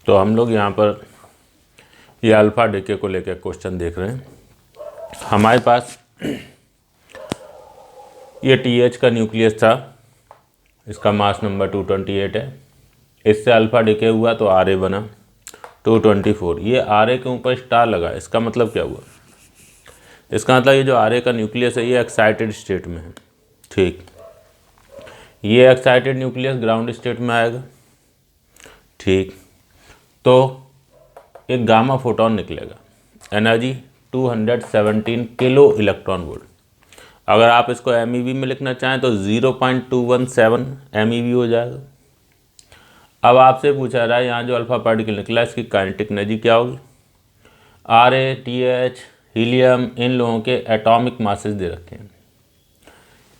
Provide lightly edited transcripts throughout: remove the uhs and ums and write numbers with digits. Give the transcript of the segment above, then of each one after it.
तो हम लोग यहाँ पर ये अल्फ़ा डीके को लेकर क्वेश्चन देख रहे हैं। हमारे पास ये TH का न्यूक्लियस था, इसका मास नंबर 228 है। इससे अल्फ़ा डीके हुआ तो RA बना 224। ये RA के ऊपर स्टार लगा, इसका मतलब क्या हुआ? इसका मतलब ये जो RA का न्यूक्लियस है ये एक्साइटेड स्टेट में है। ठीक, ये एक्साइटेड न्यूक्लियस ग्राउंड स्टेट में आएगा। ठीक, तो एक गामा फोटोन निकलेगा, एनर्जी 217 किलो इलेक्ट्रॉन वोल्ट। अगर आप इसको MeV में लिखना चाहें तो 0.217 MeV हो जाएगा। अब आपसे पूछा रहा है यहाँ जो अल्फा पार्टिकल निकला इसकी काइनेटिक एनर्जी क्या होगी? RA, TH, हीलियम, इन लोगों के एटॉमिक मासेस दे रखे हैं।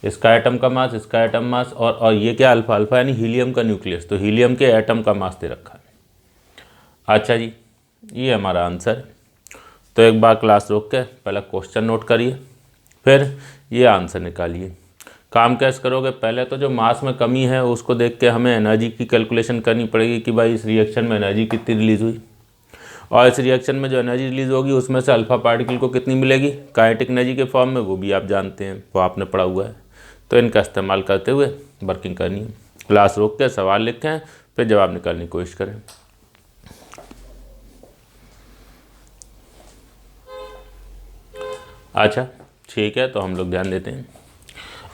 इसका एटम का मास, इसका एटम मास, और ये क्या अल्फा? अल्फा यानी हीलियम का न्यूक्लियस, तो हीलियम के एटम का मास दे रखा है। अच्छा जी, ये हमारा आंसर है। तो एक बार क्लास रोक के पहले क्वेश्चन नोट करिए, फिर ये आंसर निकालिए। काम कैसे करोगे? पहले तो जो मास में कमी है उसको देख के हमें एनर्जी की कैलकुलेशन करनी पड़ेगी कि भाई इस रिएक्शन में एनर्जी कितनी रिलीज़ हुई, और इस रिएक्शन में जो एनर्जी रिलीज़ होगी उसमें से अल्फा पार्टिकल को कितनी मिलेगी काइनेटिक एनर्जी के फॉर्म में, वो भी आप जानते हैं, वो आपने पढ़ा हुआ है। तो इनका इस्तेमाल करते हुए वर्किंग करनी है। क्लास रोक के सवाल लिखें, फिर जवाब निकालने की कोशिश करें। अच्छा ठीक है, तो हम लोग ध्यान देते हैं।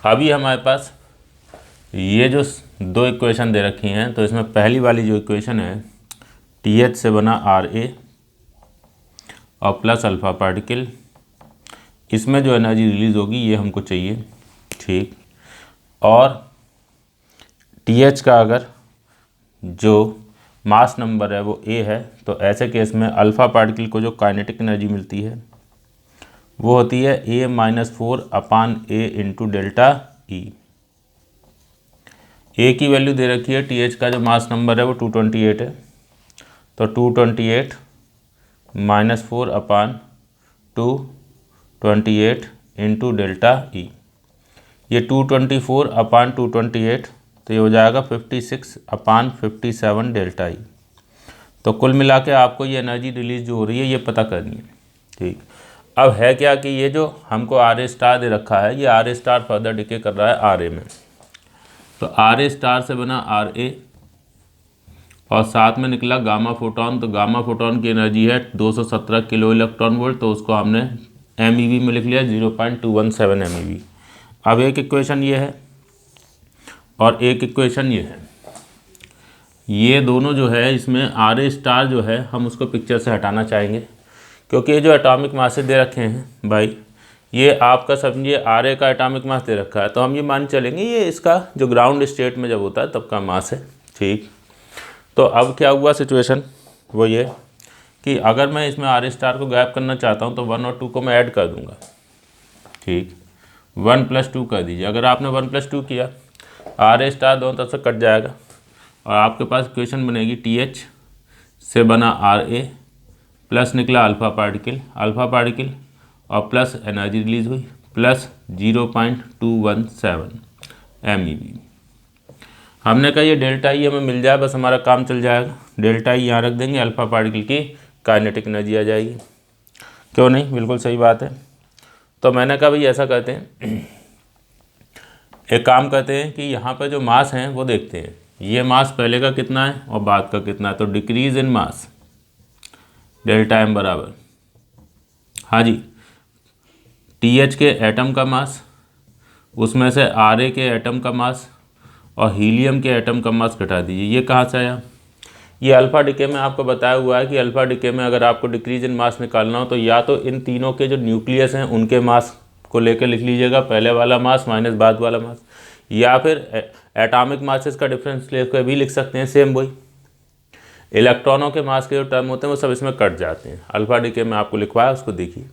अभी हमारे पास ये जो दो इक्वेशन दे रखी हैं, तो इसमें पहली वाली जो इक्वेशन है TH से बना RA और प्लस अल्फ़ा पार्टिकल, इसमें जो एनर्जी रिलीज़ होगी ये हमको चाहिए। ठीक, और TH का अगर जो मास नंबर है वो A है, तो ऐसे केस में अल्फ़ा पार्टिकल को जो काइनेटिक एनर्जी मिलती है वो होती है A-4/A into delta E। A की वैल्यू दे रखी है, TH का जो मास नंबर है वो 228 है, तो 228 - 4/228 इंटू डेल्टा E। ये 224/228, तो ये हो जाएगा 56/57 डेल्टा E। तो कुल मिला के आपको ये एनर्जी रिलीज जो हो रही है ये पता करनी है। ठीक, अब है क्या कि ये जो हमको RA स्टार दे रखा है, ये RA स्टार फर्दर डिके कर रहा है RA में, तो RA स्टार से बना RA और साथ में निकला गामा फोटोन, तो गामा फोटोन की एनर्जी है 217 किलो इलेक्ट्रॉन वोल्ट, तो उसको हमने MeV में लिख लिया 0.217 MeV। अब एक इक्वेशन ये है और एक इक्वेशन ये है, ये दोनों जो है इसमें RA स्टार जो है हम उसको पिक्चर से हटाना चाहेंगे, क्योंकि ये जो एटॉमिक मासेस दे रखे हैं भाई, ये आपका समझिए RA का एटॉमिक मास दे रखा है, तो हम ये मान चलेंगे ये इसका जो ग्राउंड स्टेट में जब होता है तब का मास है। ठीक, तो अब क्या हुआ सिचुएशन, वो ये कि अगर मैं इसमें RA स्टार को गायब करना चाहता हूँ तो 1 और 2 को मैं ऐड कर दूँगा। ठीक, 1 + 2 कर दीजिए। अगर आपने 1 + 2 किया, RA स्टार दोनों तरफ से कट जाएगा और आपके पास इक्वेशन बनेगी TH से बना RA प्लस निकला अल्फ़ा पार्टिकल और प्लस एनर्जी रिलीज हुई प्लस 0.217 MeV। हमने कहा ये डेल्टा E हमें मिल जाए, बस हमारा काम चल जाएगा। डेल्टा E यहाँ रख देंगे, अल्फ़ा पार्टिकल की काइनेटिक एनर्जी आ जाएगी। क्यों नहीं, बिल्कुल सही बात है। तो मैंने कहा भाई ऐसा करते हैं, एक काम करते हैं कि यहाँ पर जो मास हैं वो देखते हैं, ये मास पहले का कितना है और बाद का कितना है। तो decrease in mass delta M बराबर, हाँ जी, TH के एटम का मास, उसमें से RA के एटम का मास और हीलियम के एटम का मास घटा दीजिए। ये कहाँ से आया? ये अल्फ़ा डिके में आपको बताया हुआ है कि अल्फ़ा डिके में अगर आपको डिक्रीज इन मास निकालना हो तो या तो इन तीनों के जो न्यूक्लियस हैं उनके मास को लेकर लिख लीजिएगा, पहले वाला मास माइनस बाद वाला मास, या फिर एटॉमिक मासेस का डिफरेंस लेकर भी लिख सकते हैं, सेम वही। इलेक्ट्रॉनों के मास के जो टर्म होते हैं वो सब इसमें कट जाते हैं। अल्फ़ा डिके में आपको लिखवाया, उसको देखिए।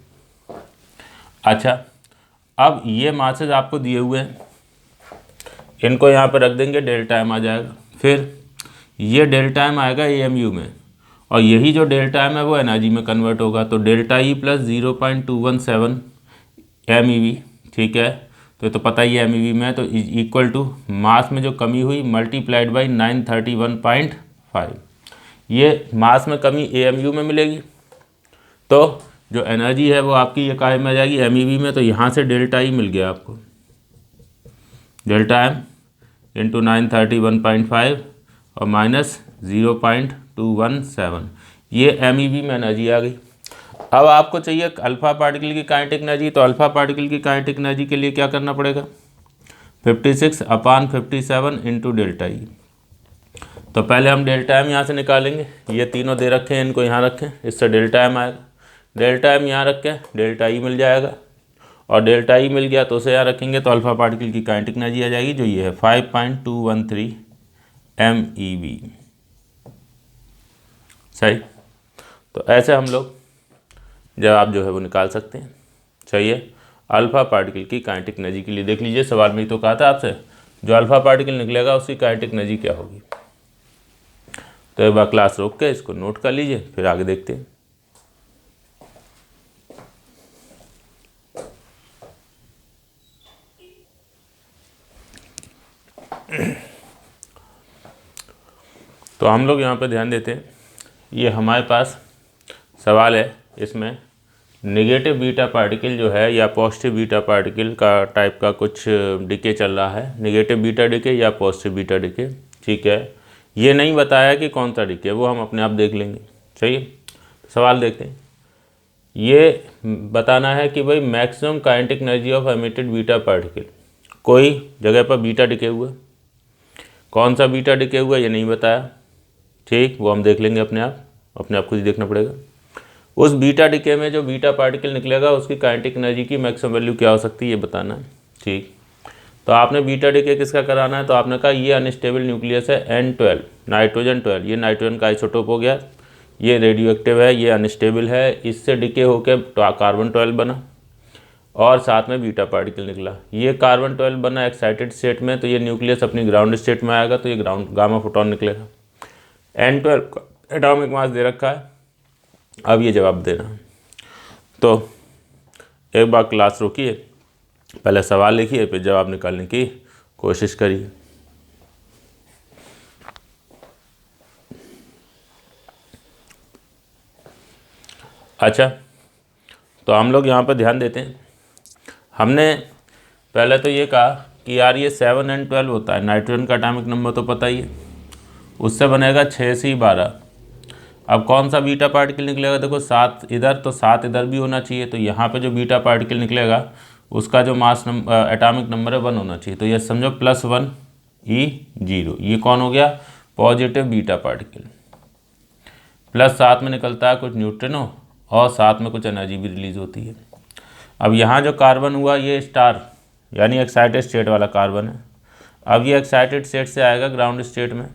अच्छा, अब ये मासेस आपको दिए हुए हैं, इनको यहाँ पर रख देंगे, डेल्टा M आ जाएगा। फिर ये डेल्टा M आएगा AMU में, और यही जो डेल्टा M है वो एनर्जी में कन्वर्ट होगा, तो डेल्टा E + 0.217 MeV। ठीक है, तो ये तो पता ही है MeV में, तो इक्वल टू मास में जो कमी हुई मल्टीप्लाइड बाई 931.5, ये मास में कमी AMU में मिलेगी। तो जो एनर्जी है वो आपकी ये काहे में आ जाएगी, MeV में। तो यहाँ से डेल्टा ई मिल गया आपको, डेल्टा M इंटू 931.5 और माइनस 0.217, ये MeV में एनर्जी आ गई। अब आपको चाहिए अल्फ़ा पार्टिकल की काइनेटिक एनर्जी, तो अल्फ़ा पार्टिकल की काइनेटिक एनर्जी के लिए क्या करना पड़ेगा, 56/57 इंटू डेल्टा ई। तो पहले हम डेल्टा M यहाँ से निकालेंगे, ये तीनों दे रखे हैं, इनको यहाँ रखें, इससे डेल्टा M आएगा, डेल्टा M यहाँ रख के डेल्टा ई मिल जाएगा, और डेल्टा ई मिल गया तो उसे यहाँ रखेंगे तो अल्फ़ा पार्टिकल की काइनेटिक एनर्जी आ जाएगी, जो ये है 5.213 MeV। सही, तो ऐसे हम लोग जवाब जो है वो निकाल सकते हैं। चाहिए अल्फ़ा पार्टिकल की काइनेटिक एनर्जी के लिए देख लीजिए, सवाल में तो कहा था आपसे जो अल्फ़ा पार्टिकल निकलेगा उसकी काइनेटिक एनर्जी क्या होगी। तो एक बार क्लास रोक के इसको नोट कर लीजिए, फिर आगे देखते हैं। तो हम लोग यहाँ पे ध्यान देते हैं, ये हमारे पास सवाल है, इसमें नेगेटिव बीटा पार्टिकल जो है या पॉजिटिव बीटा पार्टिकल का टाइप का कुछ डिके चल रहा है, नेगेटिव बीटा डिके या पॉजिटिव बीटा डिके। ठीक है, ये नहीं बताया कि कौन सा डिके, वो हम अपने आप देख लेंगे। चाहिए तो सवाल देखते हैं, ये बताना है कि भाई maximum kinetic energy of emitted beta particle, कोई जगह पर बीटा डिके हुआ, कौन सा बीटा डिके हुआ ये नहीं बताया। ठीक, वो हम देख लेंगे अपने आप खुद ही देखना पड़ेगा। उस बीटा डिके में जो बीटा पार्टिकल निकलेगा उसकी काइनेटिक एनर्जी की मैक्सिमम वैल्यू क्या हो सकती है ये बताना है। ठीक, तो आपने बीटा डिके किसका कराना है, तो आपने कहा ये अनस्टेबल न्यूक्लियस है N12, नाइट्रोजन 12, ये नाइट्रोजन का आइसोटोप हो गया, ये रेडियो एक्टिव है, ये अनस्टेबल है, इससे डिके होकर कार्बन 12 बना और साथ में बीटा पार्टिकल निकला। ये कार्बन 12 बना एक्साइटेड स्टेट में, तो ये न्यूक्लियस अपनी ग्राउंड स्टेट में आएगा, तो ये ग्राउंड गामा फोटोन निकलेगा। N12 का एटॉमिक मास दे रखा है, अब ये जवाब देना। तो एक बार क्लास रोकिए, पहले सवाल लिखिए, फिर जवाब निकालने की कोशिश करिए। अच्छा, तो हम लोग यहाँ पर ध्यान देते हैं, हमने पहले तो ये कहा कि यार ये 7N12 होता है, नाइट्रोजन का एटॉमिक नंबर तो पता ही है, उससे बनेगा 6C12। अब कौन सा बीटा पार्टिकल निकलेगा, देखो 7 इधर, तो 7 इधर भी होना चाहिए, तो यहाँ पे जो बीटा पार्टिकल निकलेगा उसका जो मास एटॉमिक नंबर है 1 होना चाहिए, तो ये समझो +1 E0, ये कौन हो गया, पॉजिटिव बीटा पार्टिकल। प्लस साथ में निकलता है कुछ न्यूट्रिनो और साथ में कुछ एनर्जी भी रिलीज होती है। अब यहाँ जो कार्बन हुआ ये स्टार यानी एक्साइटेड स्टेट वाला कार्बन है, अब ये एक्साइटेड स्टेट से आएगा ग्राउंड स्टेट में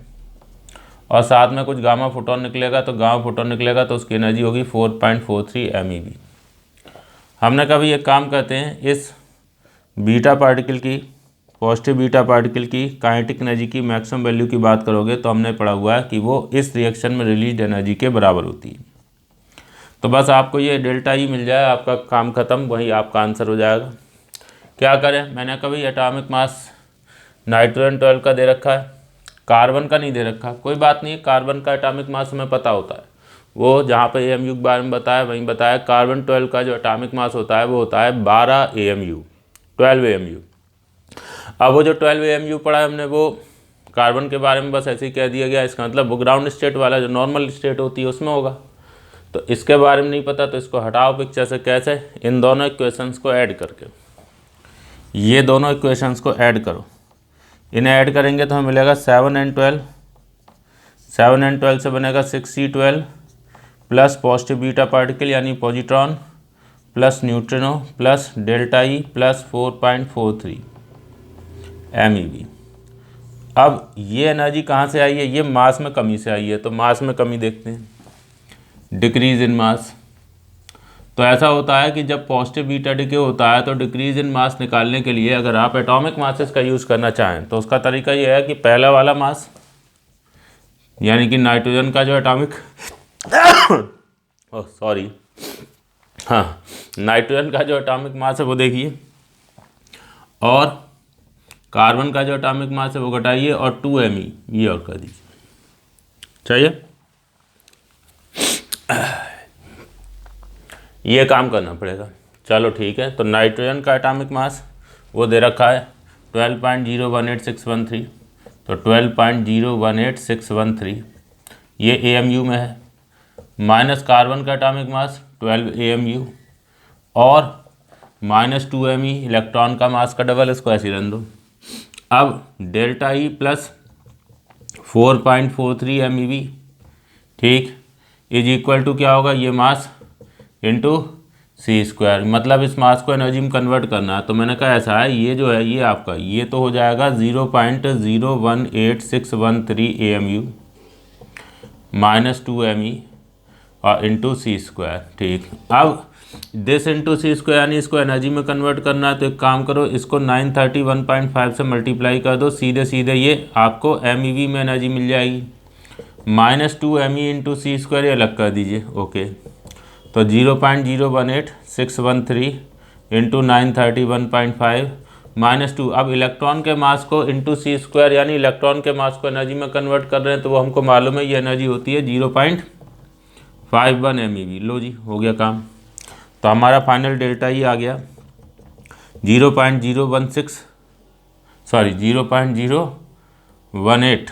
और साथ में कुछ गामा फोटोन निकलेगा, तो गामा फोटोन निकलेगा तो उसकी एनर्जी होगी 4.43 MeV। हमने कभी एक काम करते हैं, इस बीटा पार्टिकल की, पॉजिटिव बीटा पार्टिकल की काइनेटिक एनर्जी की मैक्सिमम वैल्यू की बात करोगे तो हमने पढ़ा हुआ है कि वो इस रिएक्शन में रिलीज एनर्जी के बराबर होती है। तो बस आपको ये डेल्टा ई मिल जाए, आपका काम ख़त्म, वही आपका आंसर हो जाएगा। क्या करें, मैंने कभी एटॉमिक मास नाइट्रोजन 12 का दे रखा है, कार्बन का नहीं दे रखा, कोई बात नहीं, कार्बन का एटॉमिक मास हमें पता होता है, वो जहाँ पे AMU के बारे में बताया वहीं बताया। कार्बन 12 का जो एटॉमिक मास होता है वो होता है 12 AMU, 12 AMU। अब वो जो 12 AMU पढ़ा है हमने, वो कार्बन के बारे में बस ऐसे ही कह दिया गया, इसका मतलब वो ग्राउंड स्टेट वाला जो नॉर्मल स्टेट होती है उसमें होगा, तो इसके बारे में नहीं पता, तो इसको हटाओ पिक्चर से। कैसे, इन दोनों इक्वेशंस को ऐड करके, ये दोनों इक्वेशंस को ऐड करो, इन्हें ऐड करेंगे तो हमें मिलेगा 7N12, 7N12 से बनेगा 6C12 plus positive beta particle यानी positron plus neutrino plus delta E plus 4.43 MeV। अब ये एनर्जी कहाँ से आई है, ये मास में कमी से आई है, तो मास में कमी देखते हैं, डिक्रीज इन मास। तो ऐसा होता है कि जब पॉजिटिव बीटा डिके होता है तो डिक्रीज इन मास निकालने के लिए अगर आप एटॉमिक मासेस का यूज़ करना चाहें तो उसका तरीका ये है कि पहला वाला मास यानी कि नाइट्रोजन का जो एटॉमिक नाइट्रोजन का जो एटॉमिक मास है वो देखिए, और कार्बन का जो एटॉमिक मास है वो घटाइए और 2 Me ये और कर दीजिए। चाहिए ये काम करना पड़ेगा। चलो ठीक है, तो नाइट्रोजन का एटॉमिक मास वो दे रखा है 12.018613, तो 12.018613 ये AMU में है, माइनस कार्बन का एटॉमिक मास 12 AMU और -2 Me इलेक्ट्रॉन का मास का डबल, इसको ऐसे रन दो। अब डेल्टा E प्लस 4.43 MeV, ठीक, इज इक्वल टू क्या होगा, ये मास इंटू C², मतलब इस मास को एनर्जी में कन्वर्ट करना है। तो मैंने कहा ऐसा है, ये जो है ये आपका ये तो हो जाएगा 0.018613 AMU -2 Me और इंटू C², ठीक। अब दिस इंटू C² यानी इसको एनर्जी में कन्वर्ट करना है, तो एक काम करो, इसको 931.5 से मल्टीप्लाई कर दो, सीधे सीधे ये आपको MeV में एनर्जी मिल जाएगी। -2 Me इंटू C² ये अलग कर दीजिए, ओके। तो 0.018613 इंटू 931.5 -2। अब इलेक्ट्रॉन के मास को इंटू C² यानी इलेक्ट्रॉन के मास को एनर्जी में कन्वर्ट कर रहे हैं, तो वो हमको मालूम है ये एनर्जी होती है 0.51 MeV। लो जी, हो गया काम। तो हमारा फाइनल डेल्टा ही आ गया 0.018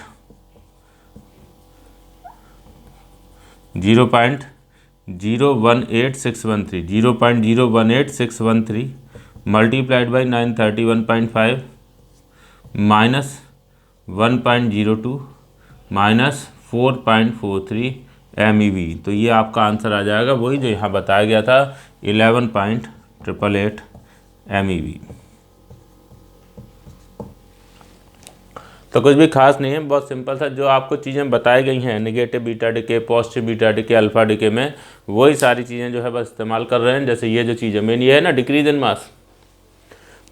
0.018613 multiplied by 931.5 minus 1.02 minus 4.43 MeV। तो ये आपका आंसर आ जाएगा वही जो यहाँ बताया गया था 11.888 MeV। तो कुछ भी खास नहीं है, बहुत सिंपल था। जो आपको चीज़ें बताई गई हैं negative beta decay, positive beta decay, alpha decay में, वही सारी चीज़ें जो है बस इस्तेमाल कर रहे हैं। जैसे ये जो चीज़ है मेन ये है ना डिक्रीज इन मास,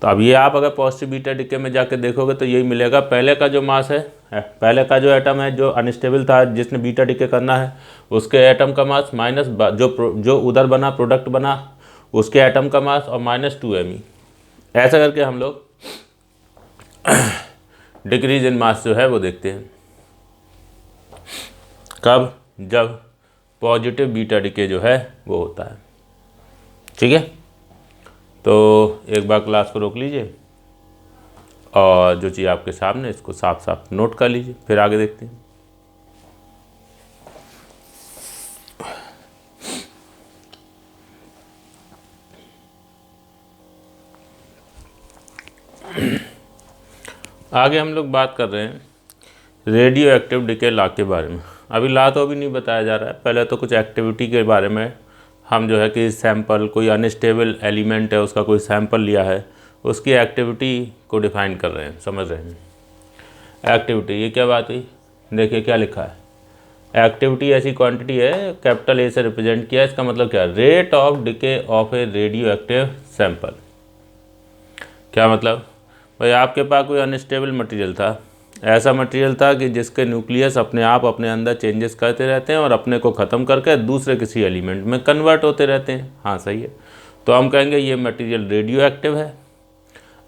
तो अब ये आप अगर पॉजिटिव बीटा डिके में जाके देखोगे तो यही मिलेगा। पहले का जो मास है, पहले का जो एटम है जो अनस्टेबल था, जिसने बीटा डिके करना है, उसके एटम का मास माइनस जो उधर बना प्रोडक्ट बना उसके एटम का मास और -2 Me। ऐसा करके हम लोग डिक्रीज इन मास जो है वो देखते हैं। कब? जब पॉजिटिव बीटा डिके जो है वो होता है। ठीक है, तो एक बार क्लास को रोक लीजिए और जो चीज़ आपके सामने इसको साफ साफ नोट कर लीजिए, फिर आगे देखते हैं। आगे हम लोग बात कर रहे हैं रेडियो एक्टिव डिके लॉ के बारे में। अभी लॉ तो अभी नहीं बताया जा रहा है, पहले तो कुछ एक्टिविटी के बारे में हम जो है कि सैंपल, कोई अनस्टेबल एलिमेंट है उसका कोई सैंपल लिया है, उसकी एक्टिविटी को डिफाइन कर रहे हैं, समझ रहे हैं। एक्टिविटी, ये क्या बात हुई, देखिए क्या लिखा है। एक्टिविटी ऐसी क्वांटिटी है, कैपिटल ए से रिप्रेजेंट किया है। इसका मतलब क्या, rate of decay of A radio active sample. क्या मतलब, भाई आपके पास कोई अनस्टेबल मटेरियल था, ऐसा मटेरियल था कि जिसके न्यूक्लियस अपने आप अपने अंदर चेंजेस करते रहते हैं और अपने को ख़त्म करके दूसरे किसी एलिमेंट में कन्वर्ट होते रहते हैं। हाँ सही है, तो हम कहेंगे ये मटेरियल रेडियो एक्टिव है,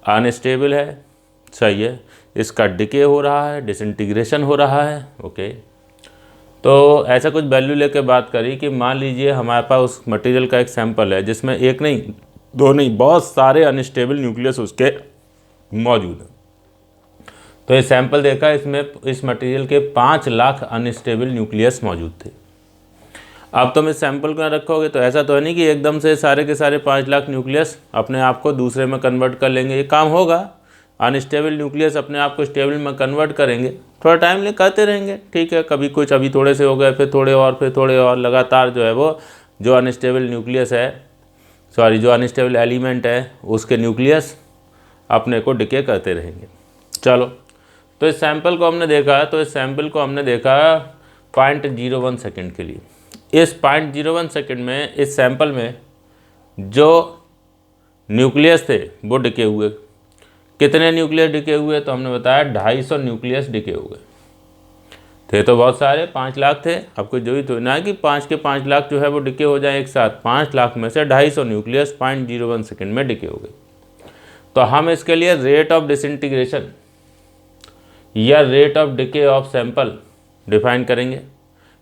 अनस्टेबल है, सही है, इसका डिके हो रहा है, डिसइंटीग्रेशन हो रहा है। ओके, तो ऐसा कुछ वैल्यू लेके बात करी कि मान लीजिए हमारे पास उस मटेरियल का एक सैंपल है जिसमें एक नहीं, दो नहीं, बहुत सारे अनस्टेबल न्यूक्लियस उसके मौजूद है। तो ये सैंपल देखा, इसमें इस मटेरियल के 5 लाख अनस्टेबल न्यूक्लियस मौजूद थे। अब तुम इस सैंपल को रखोगे तो ऐसा तो है नहीं कि एकदम से सारे के सारे 5 लाख न्यूक्लियस अपने आप को दूसरे में कन्वर्ट कर लेंगे। ये काम होगा, अनस्टेबल न्यूक्लियस अपने आप को स्टेबल में कन्वर्ट करेंगे, थोड़ा टाइम ले करते रहेंगे। ठीक है, कभी कुछ, अभी थोड़े से हो गए, फिर थोड़े और, फिर थोड़े और, लगातार जो है वो जो अनस्टेबल न्यूक्लियस है, सॉरी जो अनस्टेबल एलिमेंट है उसके न्यूक्लियस अपने को डिके करते रहेंगे। चलो, तो इस सैंपल को हमने देखा, तो इस सैंपल को हमने देखा 0.01 सेकेंड के लिए। इस 0.01 सेकेंड में इस सैंपल में जो न्यूक्लियस थे वो डिके हुए। कितने न्यूक्लियस डिके हुए, तो हमने बताया 250 न्यूक्लियस डिके हुए थे। तो बहुत सारे 5 लाख थे। अब कोई जो ही तो ना कि 5 के 5 लाख जो है वो डिके हो जाए एक साथ। 5 लाख में से 250 न्यूक्लियस 0.01 सेकेंड में डिके हो गए। तो हम इसके लिए रेट ऑफ डिसइंटीग्रेशन या rate of decay of sample define करेंगे।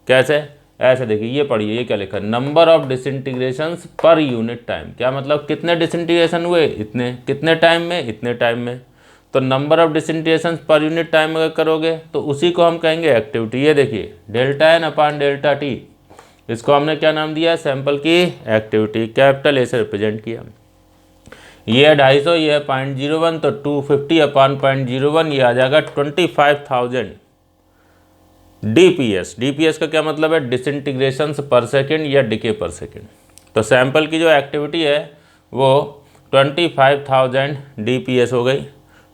कैसे? ऐसे देखिए, ये पढ़िए, ये क्या लिखा है, number of disintegrations per unit time. क्या मतलब, कितने डिसइंटीग्रेशन हुए, इतने, कितने टाइम में, इतने टाइम में। तो number of disintegrations per unit time अगर करोगे तो उसी को हम कहेंगे एक्टिविटी। ये देखिए delta N upon delta T, इसको हमने क्या नाम दिया, सैंपल की एक्टिविटी, कैपिटल ए से रिप्रेजेंट किया। ये है 250, ये है 0.01, तो 250 अपान 0.01 ये आ जाएगा 25,000 DPS। DPS का क्या मतलब है, डिसइंटीग्रेशंस पर सेकेंड या डिके पर सेकेंड। तो सैंपल की जो एक्टिविटी है वो 25,000 DPS हो गई,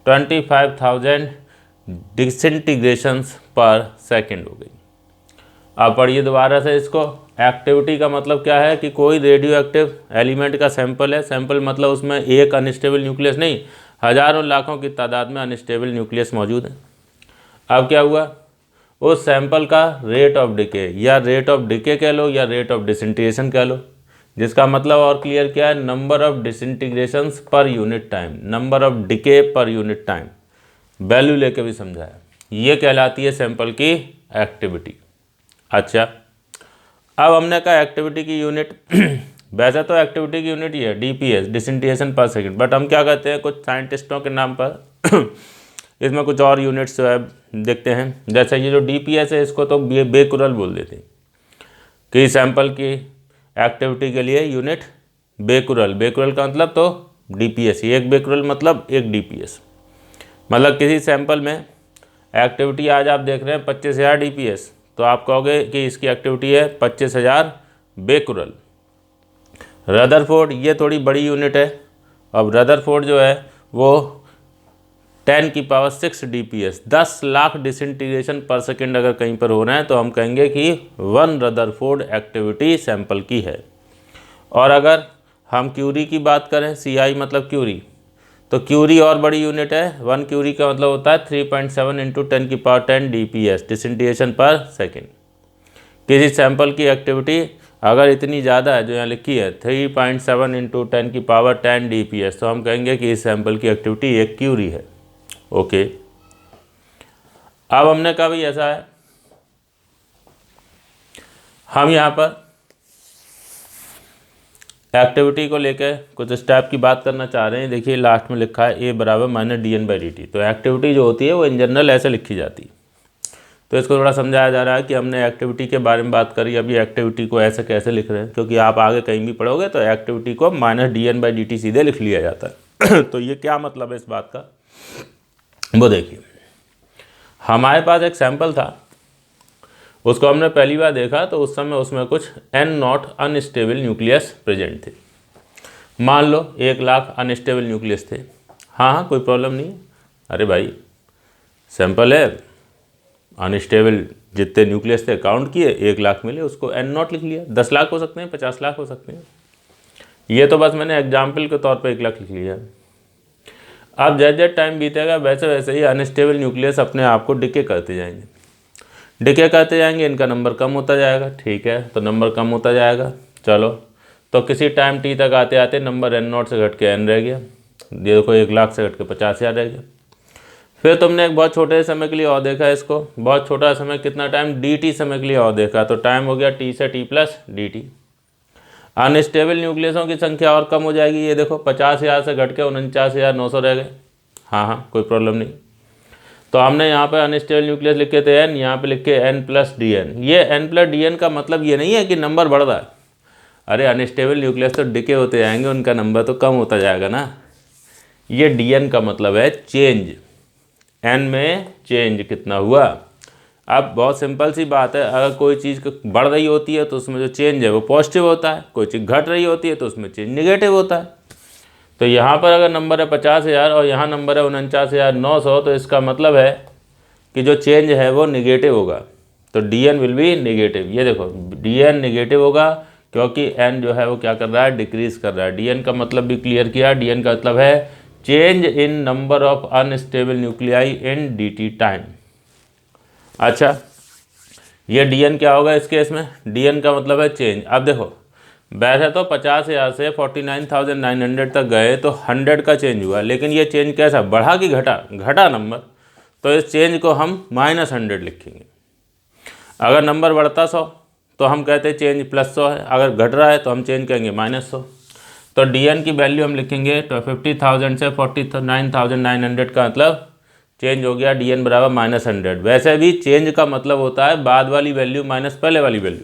25,000 डिसइंटीग्रेशंस पर सेकेंड हो गई। अब पढ़िए दोबारा से इसको। एक्टिविटी का मतलब क्या है कि कोई रेडियो एक्टिव एलिमेंट का सैंपल है। सैंपल मतलब उसमें एक अनस्टेबल न्यूक्लियस नहीं, हजारों लाखों की तादाद में अनस्टेबल न्यूक्लियस मौजूद है। अब क्या हुआ, उस सैंपल का रेट ऑफ डिके या रेट ऑफ डिके कह लो या रेट ऑफ डिसइंटीग्रेशन कह लो, जिसका मतलब और क्लियर क्या है, number of disintegrations per unit time, number of decay per unit time, value लेके भी समझाया। ये कहलाती है सैंपल की एक्टिविटी। अच्छा, अब हमने कहा एक्टिविटी की यूनिट वैसे तो एक्टिविटी की यूनिट ये है DPS, डिसइंटीग्रेशन पर सेकंड, बट हम क्या कहते हैं, कुछ साइंटिस्टों के नाम पर इसमें कुछ और यूनिट्स देखते हैं। जैसे ये जो DPS है इसको तो बेकुरल बोल देते हैं कि सैंपल की एक्टिविटी के लिए यूनिट बेकुरल। बेकुरल का मतलब तो DPS, एक बेकुरल मतलब एक DPS। मतलब किसी सैंपल में एक्टिविटी आज आप देख रहे हैं 25,000 DPS, तो आप कहोगे कि इसकी एक्टिविटी है 25,000 बेकुरल। रदरफोर्ड ये थोड़ी बड़ी यूनिट है। अब रदरफोर्ड जो है वो 10⁶ DPS, 10 लाख डिसइंटीग्रेशन पर सेकेंड अगर कहीं पर हो रहे हैं तो हम कहेंगे कि 1 रदरफोर्ड एक्टिविटी सैंपल की है। और अगर हम क्यूरी की बात करें, CI मतलब क्यूरी, तो क्यूरी और बड़ी यूनिट है। 1 क्यूरी का मतलब होता है 3.7 × 10⁻10 DPS, डिसइंटीग्रेशन पर सेकेंड। किसी सैंपल की एक्टिविटी अगर इतनी ज़्यादा है जो यहाँ लिखी है 3.7 × 10⁻10 DPS, तो हम कहेंगे कि इस सैंपल की एक्टिविटी एक क्यूरी है। ओके, अब हमने कहा भाई ऐसा है, हम यहाँ पर एक्टिविटी को लेकर कुछ स्टेप की बात करना चाह रहे हैं। देखिए लास्ट में लिखा है A = -dN/dt। तो एक्टिविटी जो होती है वो इन जनरल ऐसे लिखी जाती है। तो इसको थोड़ा समझाया जा रहा है कि हमने एक्टिविटी के बारे में बात करी, अभी एक्टिविटी को ऐसे कैसे लिख रहे हैं, क्योंकि आप आगे कहीं भी पढ़ोगे तो एक्टिविटी को -dN/dt सीधे लिख लिया जाता है। तो ये क्या मतलब है इस बात का, वो देखिए। हमारे पास एक सैंपल था, उसको हमने पहली बार देखा तो उस समय उसमें कुछ N0 अनस्टेबल न्यूक्लियस प्रेजेंट थे। मान लो 1 लाख अनस्टेबल न्यूक्लियस थे। हाँ, कोई प्रॉब्लम नहीं। अरे भाई सैंपल है, अनस्टेबल जितने न्यूक्लियस थे काउंट किए, 1 लाख मिले, उसको N0 लिख लिया। 10 लाख हो सकते हैं, 50 लाख हो सकते हैं, ये तो बस मैंने एग्जाम्पल के तौर पर 1 लाख लिख लिया। अब जैसे टाइम बीतेगा वैसे वैसे ही अनस्टेबल न्यूक्लियस अपने आप को डिके करते जाएंगे, डिके करते जाएंगे, इनका नंबर कम होता जाएगा। ठीक है, तो नंबर कम होता जाएगा। चलो, तो किसी टाइम T तक आते आते नंबर N0 से घट के N रह गया। ये देखो 1 लाख से घट के 50,000 रह गया। फिर तुमने एक बहुत छोटे समय के लिए और देखा इसको, बहुत छोटा समय, कितना टाइम, DT समय के लिए और देखा, तो टाइम हो गया T से T+DT। अनस्टेबल न्यूक्लियसों की संख्या और कम हो जाएगी। ये देखो 50,000 से घट के 49,900 रह गए। हाँ, कोई प्रॉब्लम नहीं। तो हमने यहाँ पे अनस्टेबल न्यूक्लियस लिखे थे N, यहाँ पे लिखे N+DN। ये N+DN का मतलब ये नहीं है कि नंबर बढ़ रहा है। अरे अनस्टेबल न्यूक्लियस तो डिके होते जाएंगे, उनका नंबर तो कम होता जाएगा ना। ये DN का मतलब है चेंज, N में चेंज कितना हुआ। अब बहुत सिंपल सी बात है, अगर कोई चीज़ बढ़ रही होती है तो उसमें जो चेंज है वो पॉजिटिव होता है, कोई चीज़ घट रही होती है तो उसमें चेंज नेगेटिव होता है। तो यहाँ पर अगर नंबर है 50,000 और यहाँ नंबर है 49,900, तो इसका मतलब है कि जो चेंज है वो निगेटिव होगा। तो DN विल बी नेगेटिव। ये देखो DN नेगेटिव होगा क्योंकि N जो है वो क्या कर रहा है, डिक्रीज कर रहा है। DN का मतलब भी क्लियर किया। DN का मतलब है change in number of unstable nuclei in DT time. अच्छा, ये DN क्या होगा इस केस में, DN का मतलब है चेंज। अब देखो वैसे तो 50,000 से 49,900 तक गए तो 100 का चेंज हुआ, लेकिन ये चेंज कैसा, बढ़ा कि घटा? घटा नंबर, तो इस चेंज को हम -100 लिखेंगे। अगर नंबर बढ़ता 100 तो हम कहते हैं चेंज +100 है, अगर घट रहा है तो हम चेंज कहेंगे -100। तो DN की वैल्यू हम लिखेंगे तो 50,000 से 49,900 का मतलब चेंज हो गया DN बराबर -100। वैसे भी चेंज का मतलब होता है बाद वाली वैल्यू माइनस पहले वाली वैल्यू।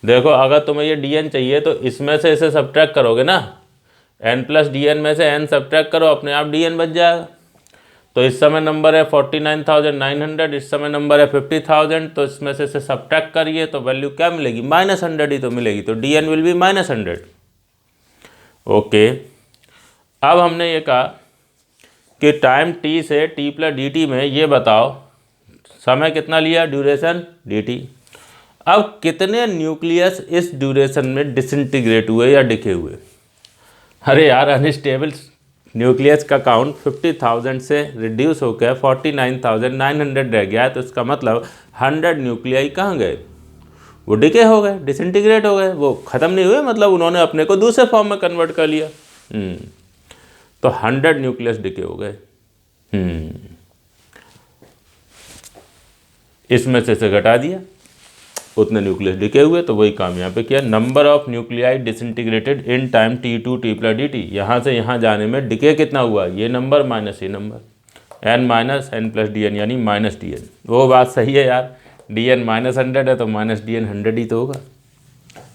देखो अगर तुम्हें ये DN चाहिए तो इसमें से इसे सब्ट्रैक्ट करोगे ना, n प्लस DN में से n सब्ट्रैक्ट करो, अपने आप DN बच जाएगा। तो इस समय नंबर है 49,900, इस समय नंबर है 50,000, तो इसमें से इसे सब्ट्रैक्ट करिए तो वैल्यू क्या मिलेगी, -100 ही तो मिलेगी। तो DN विल बी -100। ओके, अब हमने ये कहा कि टाइम t से t + dt में ये बताओ समय कितना लिया, ड्यूरेशन dt। अब कितने न्यूक्लियस इस ड्यूरेशन में डिसइंटीग्रेट हुए या डिके हुए? अरे यार, अनस्टेबल न्यूक्लियस का काउंट 50,000 से रिड्यूस होकर 49,900 रह गया है, तो इसका मतलब 100 न्यूक्लियाई कहाँ गए, वो डिके हो गए, डिसइंटीग्रेट हो गए, वो ख़त्म नहीं हुए, मतलब उन्होंने अपने को दूसरे फॉर्म में कन्वर्ट कर लिया। तो 100 न्यूक्लियस डिके हो गए। इसमें से घटा दिया, उतने न्यूक्लियस डिके हुए, तो वही काम यहाँ पे किया। Number of nuclei disintegrated in time t2 t + dt। यहाँ से यहाँ जाने में डिके कितना हुआ, ये नंबर माइनस ये नंबर, n - n + dn यानी -dn। वो बात सही है यार, dn -100 है तो -dn 100 ही तो होगा।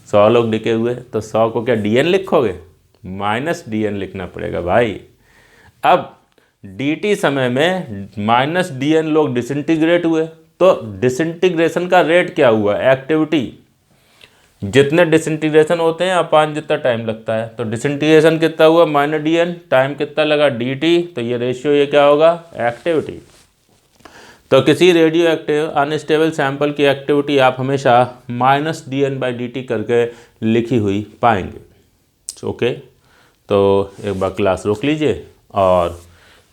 100 लोग डिके हुए तो 100 को क्या dn लिखोगे, -dn लिखना पड़ेगा भाई। अब dt समय में -dn लोग डिसइंटीग्रेट हुए, तो डिसइंटीग्रेशन का रेट क्या हुआ, एक्टिविटी। जितने डिसइंटीग्रेशन होते हैं अपान जितना टाइम लगता है, तो डिसइंटीग्रेशन कितना हुआ -dn, टाइम कितना लगा dt, तो ये रेशियो ये क्या होगा, एक्टिविटी। तो किसी रेडियो एक्टिव अनस्टेबल सैंपल की एक्टिविटी आप हमेशा -dn/dt करके लिखी हुई पाएंगे। ओके, तो एक बार क्लास रोक लीजिए और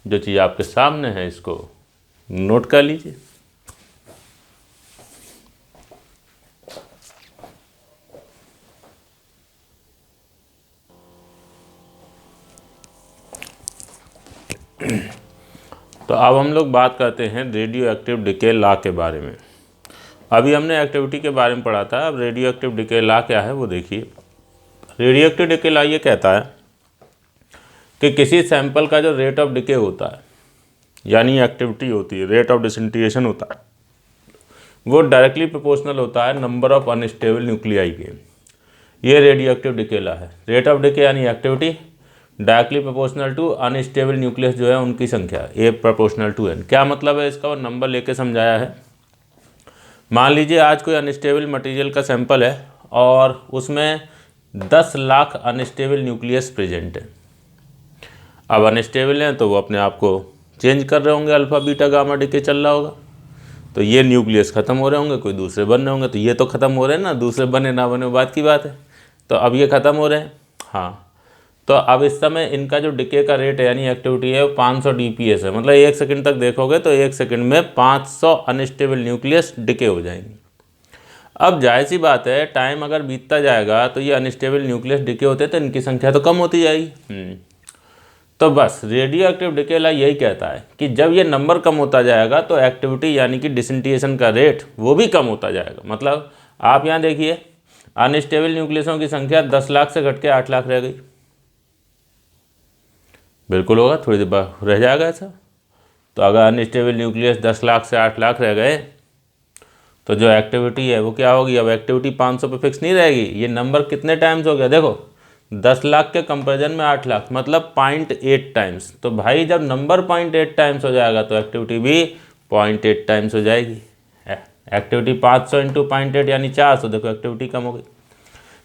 जो चीज़ आपके सामने है इसको नोट कर लीजिए। तो अब हम लोग बात करते हैं रेडियो एक्टिव डिके लॉ के बारे में। अभी हमने एक्टिविटी के बारे में पढ़ा था, अब रेडियो एक्टिव डिके लॉ क्या है वो देखिए। रेडियो एक्टिव डिके लॉ ये कहता है कि किसी सैंपल का जो रेट ऑफ डिके होता है, यानी एक्टिविटी होती है, रेट ऑफ डिसइंटीग्रेशन होता है, वो डायरेक्टली प्रोपोर्शनल होता है नंबर ऑफ अनस्टेबल न्यूक्लियाई के। ये रेडियो एक्टिव डिके लॉ है। रेट ऑफ डिके यानी activity directly proportional to unstable nucleus जो है उनकी संख्या, A = n। क्या मतलब है इसका, वो नंबर लेके समझाया है। मान लीजिए आज कोई अनस्टेबल मटेरियल का सैंपल है और उसमें 10 लाख अनस्टेबल न्यूक्लियस प्रेजेंट है। अब अनस्टेबल हैं तो वो अपने आप को चेंज कर रहे होंगे, अल्फा बीटा गामा डिके चल रहा होगा, तो ये न्यूक्लियस ख़त्म हो रहे होंगे, कोई दूसरे बन रहे होंगे, तो ये तो ख़त्म हो रहे हैं ना, दूसरे बने ना बने बात की बात है। तो अब ये ख़त्म हो रहे हैं, हाँ। तो अब इस समय इनका जो डिके का रेट है यानी एक्टिविटी है वो 500 dps है, मतलब 1 सेकंड तक देखोगे तो 1 सेकंड में 500 अनस्टेबल न्यूक्लियस डिके हो जाएंगे। अब जाहिर सी बात है, टाइम अगर बीतता जाएगा तो ये अनस्टेबल न्यूक्लियस डिके होते तो इनकी संख्या तो कम होती जाएगी। तो बस रेडियो एक्टिव डिके लॉ यही कहता है कि जब ये नंबर कम होता जाएगा तो एक्टिविटी यानी कि डिसइंटीग्रेशन का रेट वो भी कम होता जाएगा। मतलब आप यहाँ देखिए, अनस्टेबल न्यूक्लियसों की संख्या 10 लाख से घट के 8 लाख रह गई। बिल्कुल होगा, थोड़ी देर बाद रह जाएगा ऐसा। तो अगर अनस्टेबल न्यूक्लियस 10 लाख से 8 लाख रह गए तो जो एक्टिविटी है वो क्या होगी, अब एक्टिविटी 500 पे फिक्स नहीं रहेगी। ये नंबर कितने टाइम्स हो गया, देखो 10 लाख के कंपेरिजन में 8 लाख मतलब 0.8 टाइम्स। तो भाई जब नंबर 0.8 टाइम्स हो जाएगा तो एक्टिविटी भी 0.8 टाइम्स हो जाएगी। एक्टिविटी 500 × 0.8 यानी 400, देखो एक्टिविटी कम हो गई,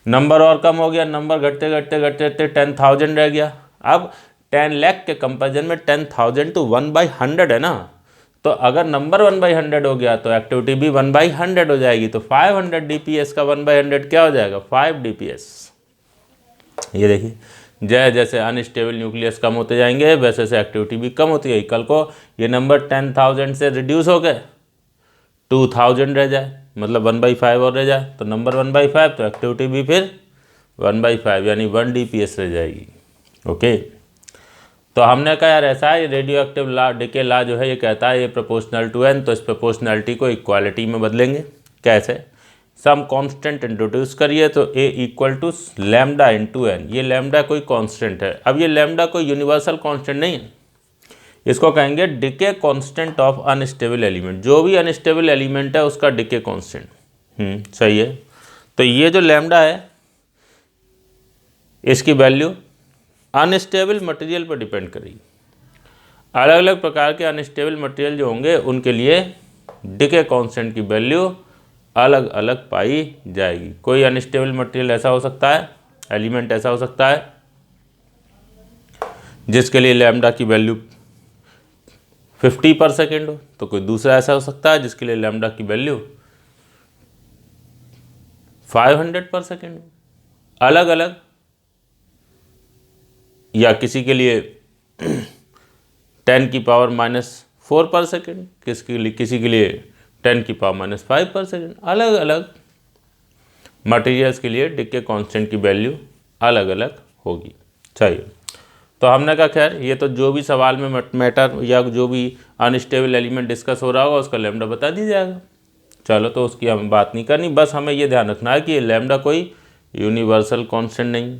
नंबर और कम हो गया, नंबर घटते घटते घटते घटते 10,000 रह गया। अब 10 लाख के कंपेरिजन में 10,000 तो 1/100 है ना, तो अगर नंबर 1/100 हो गया तो एक्टिविटी भी 1/100 हो जाएगी। तो 500 dps का 1/100 क्या हो जाएगा, 5 dps। ये देखिए, जैसे जैसे अनस्टेबल न्यूक्लियस कम होते जाएंगे वैसे वैसे एक्टिविटी भी कम होती है। कल को ये नंबर 10,000 से रिड्यूस हो गए 2,000 रह जाए, मतलब 1/5 और रह जाए, तो नंबर 1/5, तो एक्टिविटी भी फिर 1/5 यानी 1 DPS रह जाएगी। ओके, तो हमने कहा यार ऐसा है, रेडियो एक्टिव ला डिके ला जो है ये कहता है ये प्रोपोर्शनल टू n, तो इस प्रोपोर्शनलिटी को इक्वालिटी में बदलेंगे। कैसे? सम कांस्टेंट इंट्रोड्यूस करिए, तो a equal to lambda into n। ये लैम्डा कोई कांस्टेंट है। अब ये लैम्डा कोई यूनिवर्सल कांस्टेंट नहीं है, इसको कहेंगे decay constant of unstable element. जो भी अनस्टेबल एलिमेंट है उसका डिके कांस्टेंट। सही है। तो ये जो लैम्डा है इसकी वैल्यू अनस्टेबल मटेरियल पर डिपेंड करेगी। अलग अलग प्रकार के अनस्टेबल मटेरियल जो होंगे उनके लिए डिके कांस्टेंट की वैल्यू अलग अलग पाई जाएगी। कोई अनस्टेबल मटेरियल ऐसा हो सकता है, एलिमेंट ऐसा हो सकता है जिसके लिए लैम्डा की वैल्यू 50 पर सेकेंड हो, तो कोई दूसरा ऐसा हो सकता है जिसके लिए लैम्डा की वैल्यू 500 पर सेकेंड हो। अलग अलग, या किसी के लिए 10 की पावर -4 पर सेकेंड, किसी के लिए 10 की पावर -5 पर सेकेंड। अलग अलग मटेरियल्स के लिए डिके कांस्टेंट की वैल्यू अलग अलग होगी। चाहिए, तो हमने कहा खैर ये तो जो भी सवाल में मैटर या जो भी अनस्टेबल एलिमेंट डिस्कस हो रहा होगा उसका लैम्डा बता दिया जाएगा। चलो, तो उसकी हम बात नहीं करनी, बस हमें ये ध्यान रखना है कि ये लैम्डा कोई यूनिवर्सल कांस्टेंट नहीं,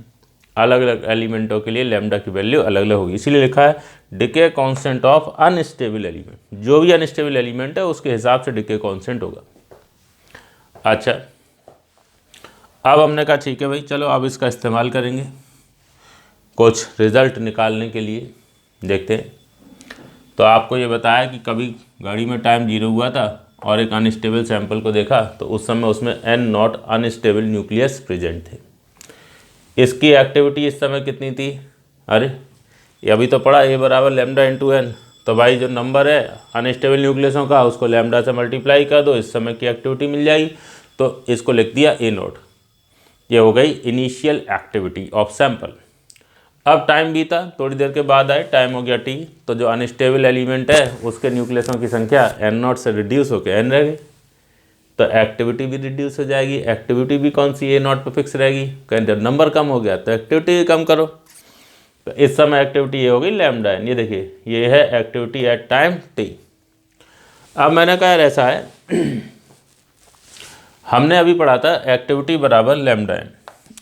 अलग अलग एलिमेंटों के लिए लैम्डा की वैल्यू अलग अलग होगी। इसीलिए लिखा है decay constant of unstable element. जो भी अनस्टेबल एलिमेंट है उसके हिसाब से डिके कांस्टेंट होगा। अच्छा, अब हमने कहा ठीक है भाई, चलो अब इसका इस्तेमाल करेंगे कुछ रिजल्ट निकालने के लिए। देखते हैं। तो आपको ये बताया कि कभी गाड़ी में टाइम 0 हुआ था और एक अनस्टेबल सैंपल को देखा, तो उस समय उसमें n0 अनस्टेबल न्यूक्लियस प्रेजेंट थे। इसकी एक्टिविटी इस समय कितनी थी? अरे ये अभी तो पढ़ा, a बराबर लैम्डा इंटू n। तो भाई जो नंबर है अनस्टेबल न्यूक्लियसों का उसको लैम्डा से मल्टीप्लाई कर दो, इस समय की एक्टिविटी मिल जाएगी। तो इसको लिख दिया a0। ये हो गई इनिशियल एक्टिविटी ऑफ सैंपल। अब टाइम बीता, थोड़ी देर के बाद आए, टाइम हो गया t, तो जो अनस्टेबल एलिमेंट है उसके न्यूक्लियसों की संख्या n0 से रिड्यूस होकर n रह गई, तो एक्टिविटी भी रिड्यूस हो जाएगी। एक्टिविटी भी कौन सी a0 पर फिक्स रहेगी, कहीं जब नंबर कम हो गया तो एक्टिविटी भी कम करो। तो इस समय एक्टिविटी ये हो गई लैम्डा n। ये देखिए ये है एक्टिविटी एट टाइम t। अब मैंने कहा यार ऐसा है हमने अभी पढ़ा था एक्टिविटी बराबर लैम्डा n,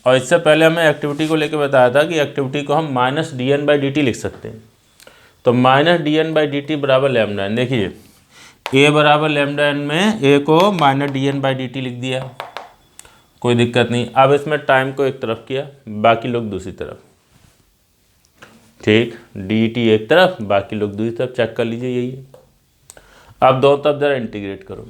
और इससे पहले हमें एक्टिविटी को लेकर बताया था कि एक्टिविटी को हम -dn/dt लिख सकते हैं। तो -dn/dt बराबर लैम्डा n। देखिए a बराबर लैम्डा n में a को -dn/dt लिख दिया, कोई दिक्कत नहीं। अब इसमें टाइम को एक तरफ किया, बाकी लोग दूसरी तरफ। ठीक, dt एक तरफ, बाकी लोग दूसरी तरफ। चेक कर लीजिए, यही है। अब दोनों तरफ जरा इंटीग्रेट करो।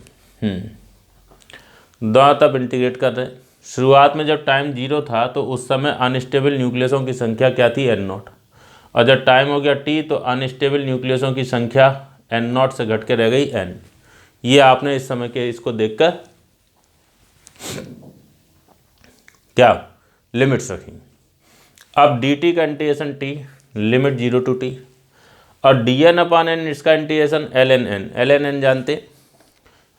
दोनों तरफ इंटीग्रेट कर रहे हैं। शुरुआत में जब टाइम 0 था तो उस समय अनस्टेबल न्यूक्लियसों की संख्या क्या थी? n0। और जब टाइम हो गया t तो अनस्टेबल न्यूक्लियसों की संख्या n0 से घट के रह गई n। ये आपने इस समय के इसको देखकर क्या लिमिट्स रखी। अब dt का integration t, limit 0 to t, और dn/n इसका integration ln n। ln n जानते,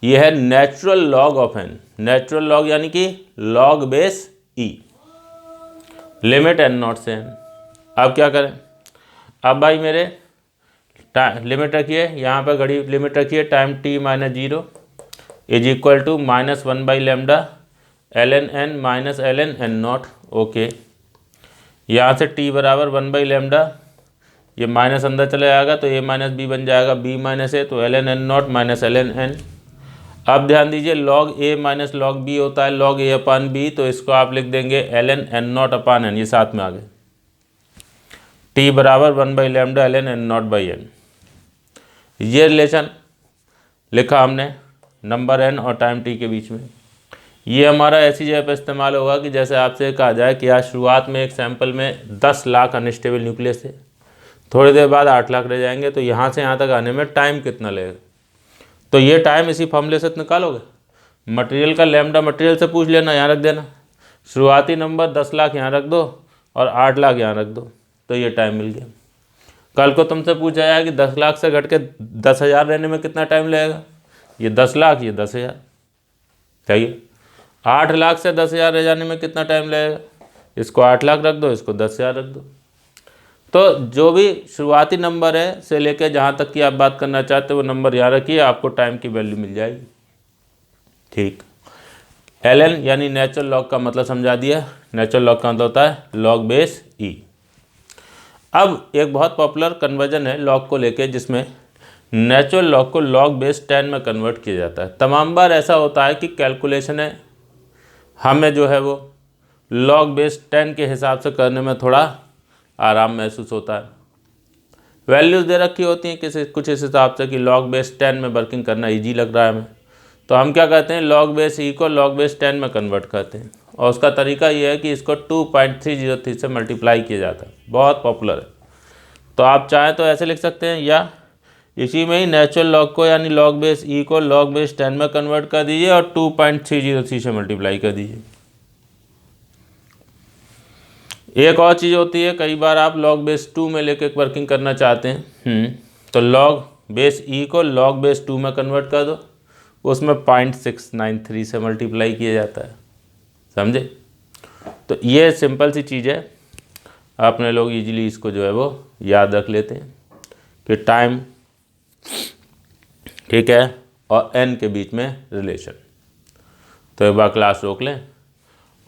ये है natural log of n। Natural log यानी कि log base e, limit n0 से n। अब क्या करें? अब भाई मेरे लिमिट रखिए, यहाँ पर घड़ी लिमिट रखिए, time t -0 is equal to -1/λ ln n minus ln n0। Okay, यहाँ से t बराबर 1/λ, ये माइनस अंदर चले जाएगा तो a माइनस बी बन जाएगा b माइनस a, तो ln n0 minus ln n। अब ध्यान दीजिए log a minus log b होता है log a/b, तो इसको आप लिख देंगे ln n0/n। ये साथ में आ गए, t बराबर 1/λ ln n0/n। ये रिलेशन लिखा हमने नंबर n और टाइम t के बीच में। ये हमारा ऐसी जगह पर इस्तेमाल होगा कि जैसे आपसे कहा जाए कि आज शुरुआत में एक सैंपल में 10 लाख अनस्टेबल न्यूक्लियस थे, थोड़ी देर बाद 8 लाख रह जाएंगे, तो यहाँ से यहाँ तक आने में टाइम कितना लगेगा? तो ये टाइम इसी फॉर्मूले से निकालोगे। मटेरियल का लैम्डा मटेरियल से पूछ लेना, यहाँ रख देना, शुरुआती नंबर 10 लाख यहाँ रख दो और 8 लाख यहाँ रख दो, तो ये टाइम मिल गया। कल को तुमसे पूछा जाए कि 10 लाख से घट के 10,000 रहने में कितना टाइम लगेगा, ये 10 लाख, ये 10,000। चाहिए 8 लाख से 10,000 रह जाने में कितना टाइम लगेगा, इसको 8 लाख रख दो, इसको 10,000 रख दो। तो जो भी शुरुआती नंबर है से लेकर जहाँ तक की आप बात करना चाहते हो वो नंबर यहाँ रखिए, आपको टाइम की वैल्यू मिल जाएगी। ठीक, ln यानी नेचुरल लॉग का मतलब समझा दिया। नेचुरल लॉग का मतलब होता है लॉग बेस ई। अब एक बहुत पॉपुलर कन्वर्जन है लॉग को लेके, जिसमें नेचुरल लॉग को लॉग बेस 10 में कन्वर्ट किया जाता है। तमाम बार ऐसा होता है कि कैलकुलेशन है हमें जो है वो लॉग बेस 10 के हिसाब से करने में थोड़ा आराम महसूस होता है। वैल्यूज़ दे रखी होती हैं किसी कुछ इस हिसाब से कि लॉग बेस 10 में वर्किंग करना ईजी लग रहा है हमें, तो हम क्या कहते हैं लॉग बेस ई को लॉग बेस 10 में कन्वर्ट करते हैं। और उसका तरीका ये है कि इसको 2.303 से मल्टीप्लाई किया जाता है, बहुत पॉपुलर है। तो आप चाहें तो ऐसे लिख सकते हैं, या इसी में ही नेचुरल लॉग को यानी लॉग बेस ई को लॉग बेस 10 में कन्वर्ट कर दीजिए और 2.303 से मल्टीप्लाई कर दीजिए। एक और चीज़ होती है, कई बार आप लॉग बेस 2 में लेके वर्किंग करना चाहते हैं, तो लॉग बेस ई को लॉग बेस 2 में कन्वर्ट कर दो, उसमें 0.693 से मल्टीप्लाई किया जाता है। समझे? तो ये सिंपल सी चीज़ है, अपने लोग इजीली इसको जो है वो याद रख लेते हैं कि टाइम, ठीक है, और एन के बीच में रिलेशन। तो एक बार क्लास रोक लें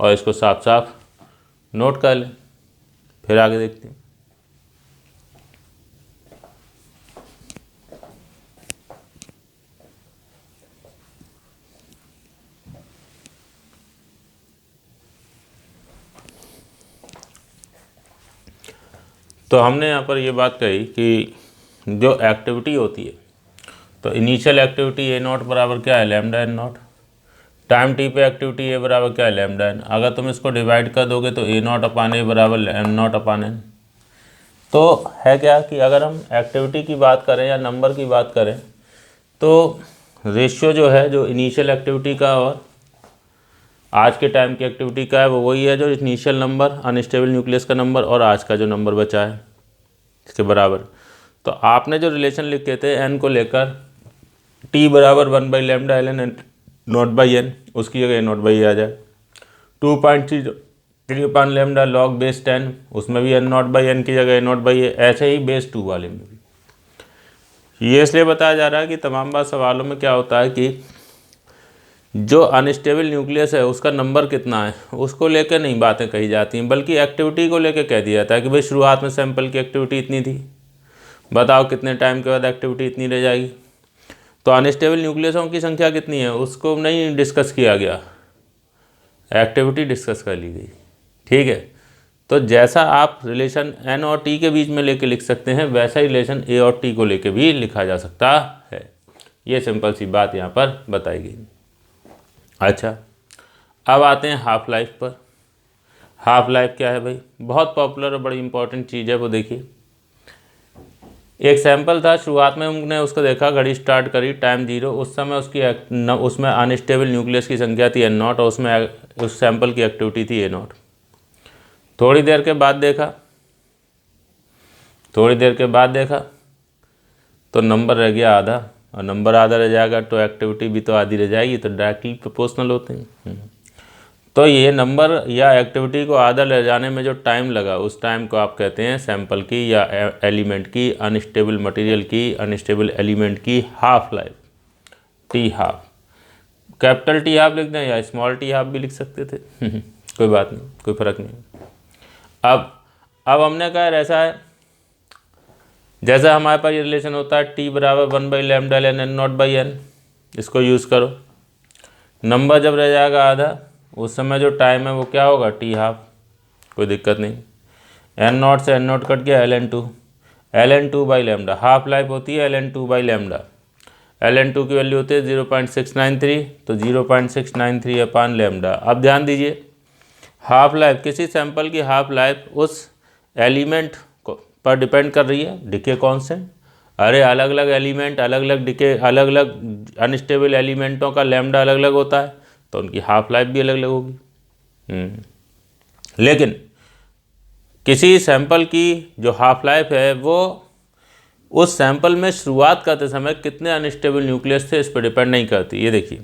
और इसको साफ साफ नोट कर लें, फिर आगे देखते हैं। तो हमने यहाँ पर ये बात कही कि जो एक्टिविटी होती है, तो इनिशियल एक्टिविटी ए नॉट बराबर क्या है lambda N naught, time T पे एक्टिविटी ए बराबर क्या है लैम्डा एन। अगर तुम इसको डिवाइड कर दोगे तो ए नॉट अपान ए बराबर एम नॉट अपान एन। तो है क्या कि अगर हम एक्टिविटी की बात करें या नंबर की बात करें, तो रेशियो जो है जो इनिशियल एक्टिविटी का और आज के टाइम की एक्टिविटी का है वो वही है जो इनिशियल नंबर, अनस्टेबल न्यूक्लियस का नंबर और आज का जो नंबर बचा है इसके बराबर। तो आपने जो रिलेशन लिखे थे एन को लेकर, टी बराबर 1 lambda L N naught by N, उसकी जगह ए नॉट बाई आ जाए। 2.3 अपान लैम्डा लॉग बेस 10, उसमें भी एन नॉट बाई एन की जगह ए नॉट बाई ए। ऐसे ही बेस 2 वाले में भी ये इसलिए बताया जा रहा है कि तमाम बार सवालों में क्या होता है कि जो अनस्टेबल न्यूक्लियस है उसका नंबर कितना है उसको लेकर नहीं बातें कही जाती हैं, बल्कि एक्टिविटी को लेकर कह दिया जाता है कि भाई शुरुआत में सैंपल की एक्टिविटी इतनी थी, बताओ कितने टाइम के बाद एक्टिविटी इतनी रह जाएगी। तो अनस्टेबल न्यूक्लियसों की संख्या कितनी है उसको नहीं डिस्कस किया गया, एक्टिविटी डिस्कस कर ली गई। ठीक है, तो जैसा आप रिलेशन एन और टी के बीच में लेके लिख सकते हैं, वैसा ही रिलेशन ए और टी को लेके भी लिखा जा सकता है। ये सिंपल सी बात यहाँ पर बताई गई। अच्छा, अब आते हैं हाफ लाइफ पर। हाफ लाइफ क्या है भाई, बहुत पॉपुलर और बड़ी इंपॉर्टेंट चीज़ है वो। देखिए एक सैंपल था, शुरुआत में हमने उसको देखा, घड़ी स्टार्ट करी टाइम 0, उस समय उसमें अनस्टेबल न्यूक्लियस की संख्या थी एन नॉट और उसमें उस सैंपल की एक्टिविटी थी ए नॉट। थोड़ी देर के बाद देखा तो नंबर रह गया आधा, और नंबर आधा रह जाएगा तो एक्टिविटी भी तो आधी रह जाएगी, तो डायरेक्टली प्रोपोर्शनल होते हैं। तो ये नंबर या एक्टिविटी को आधा ले जाने में जो टाइम लगा उस टाइम को आप कहते हैं सैंपल की या एलिमेंट की, अनस्टेबल मटेरियल की, अनस्टेबल एलिमेंट की half life, T half. Capital T half लिख दें या स्मॉल टी हाफ भी लिख सकते थे कोई बात नहीं, कोई फ़र्क नहीं। अब हमने कहा ऐसा है, जैसा हमारे पास ये रिलेशन होता है टी बराबर 1 lambda N N naught by N, इसको यूज़ करो। नंबर जब रह जाएगा आधा उस समय जो टाइम है वो क्या होगा टी हाफ, कोई दिक्कत नहीं। एन नॉट से एन नॉट कट गया L N two by lambda, half life होती है L N two by lambda. L N two की वैल्यू होती है 0.693, तो 0.693 अपान लैम्डा। अब ध्यान दीजिए, हाफ लाइफ, किसी सैंपल की हाफ लाइफ उस एलिमेंट पर डिपेंड कर रही है, डिके कांस्टेंट। अरे अलग अलग एलिमेंट, अलग अलग डिके, अलग अलग अनस्टेबल एलिमेंटों का लैम्डा अलग अलग होता है, तो उनकी हाफ लाइफ भी अलग अलग होगी। लेकिन किसी सैंपल की जो हाफ लाइफ है वो उस सैंपल में शुरुआत करते समय कितने अनस्टेबल न्यूक्लियस थे इस पर डिपेंड नहीं करती। ये देखिए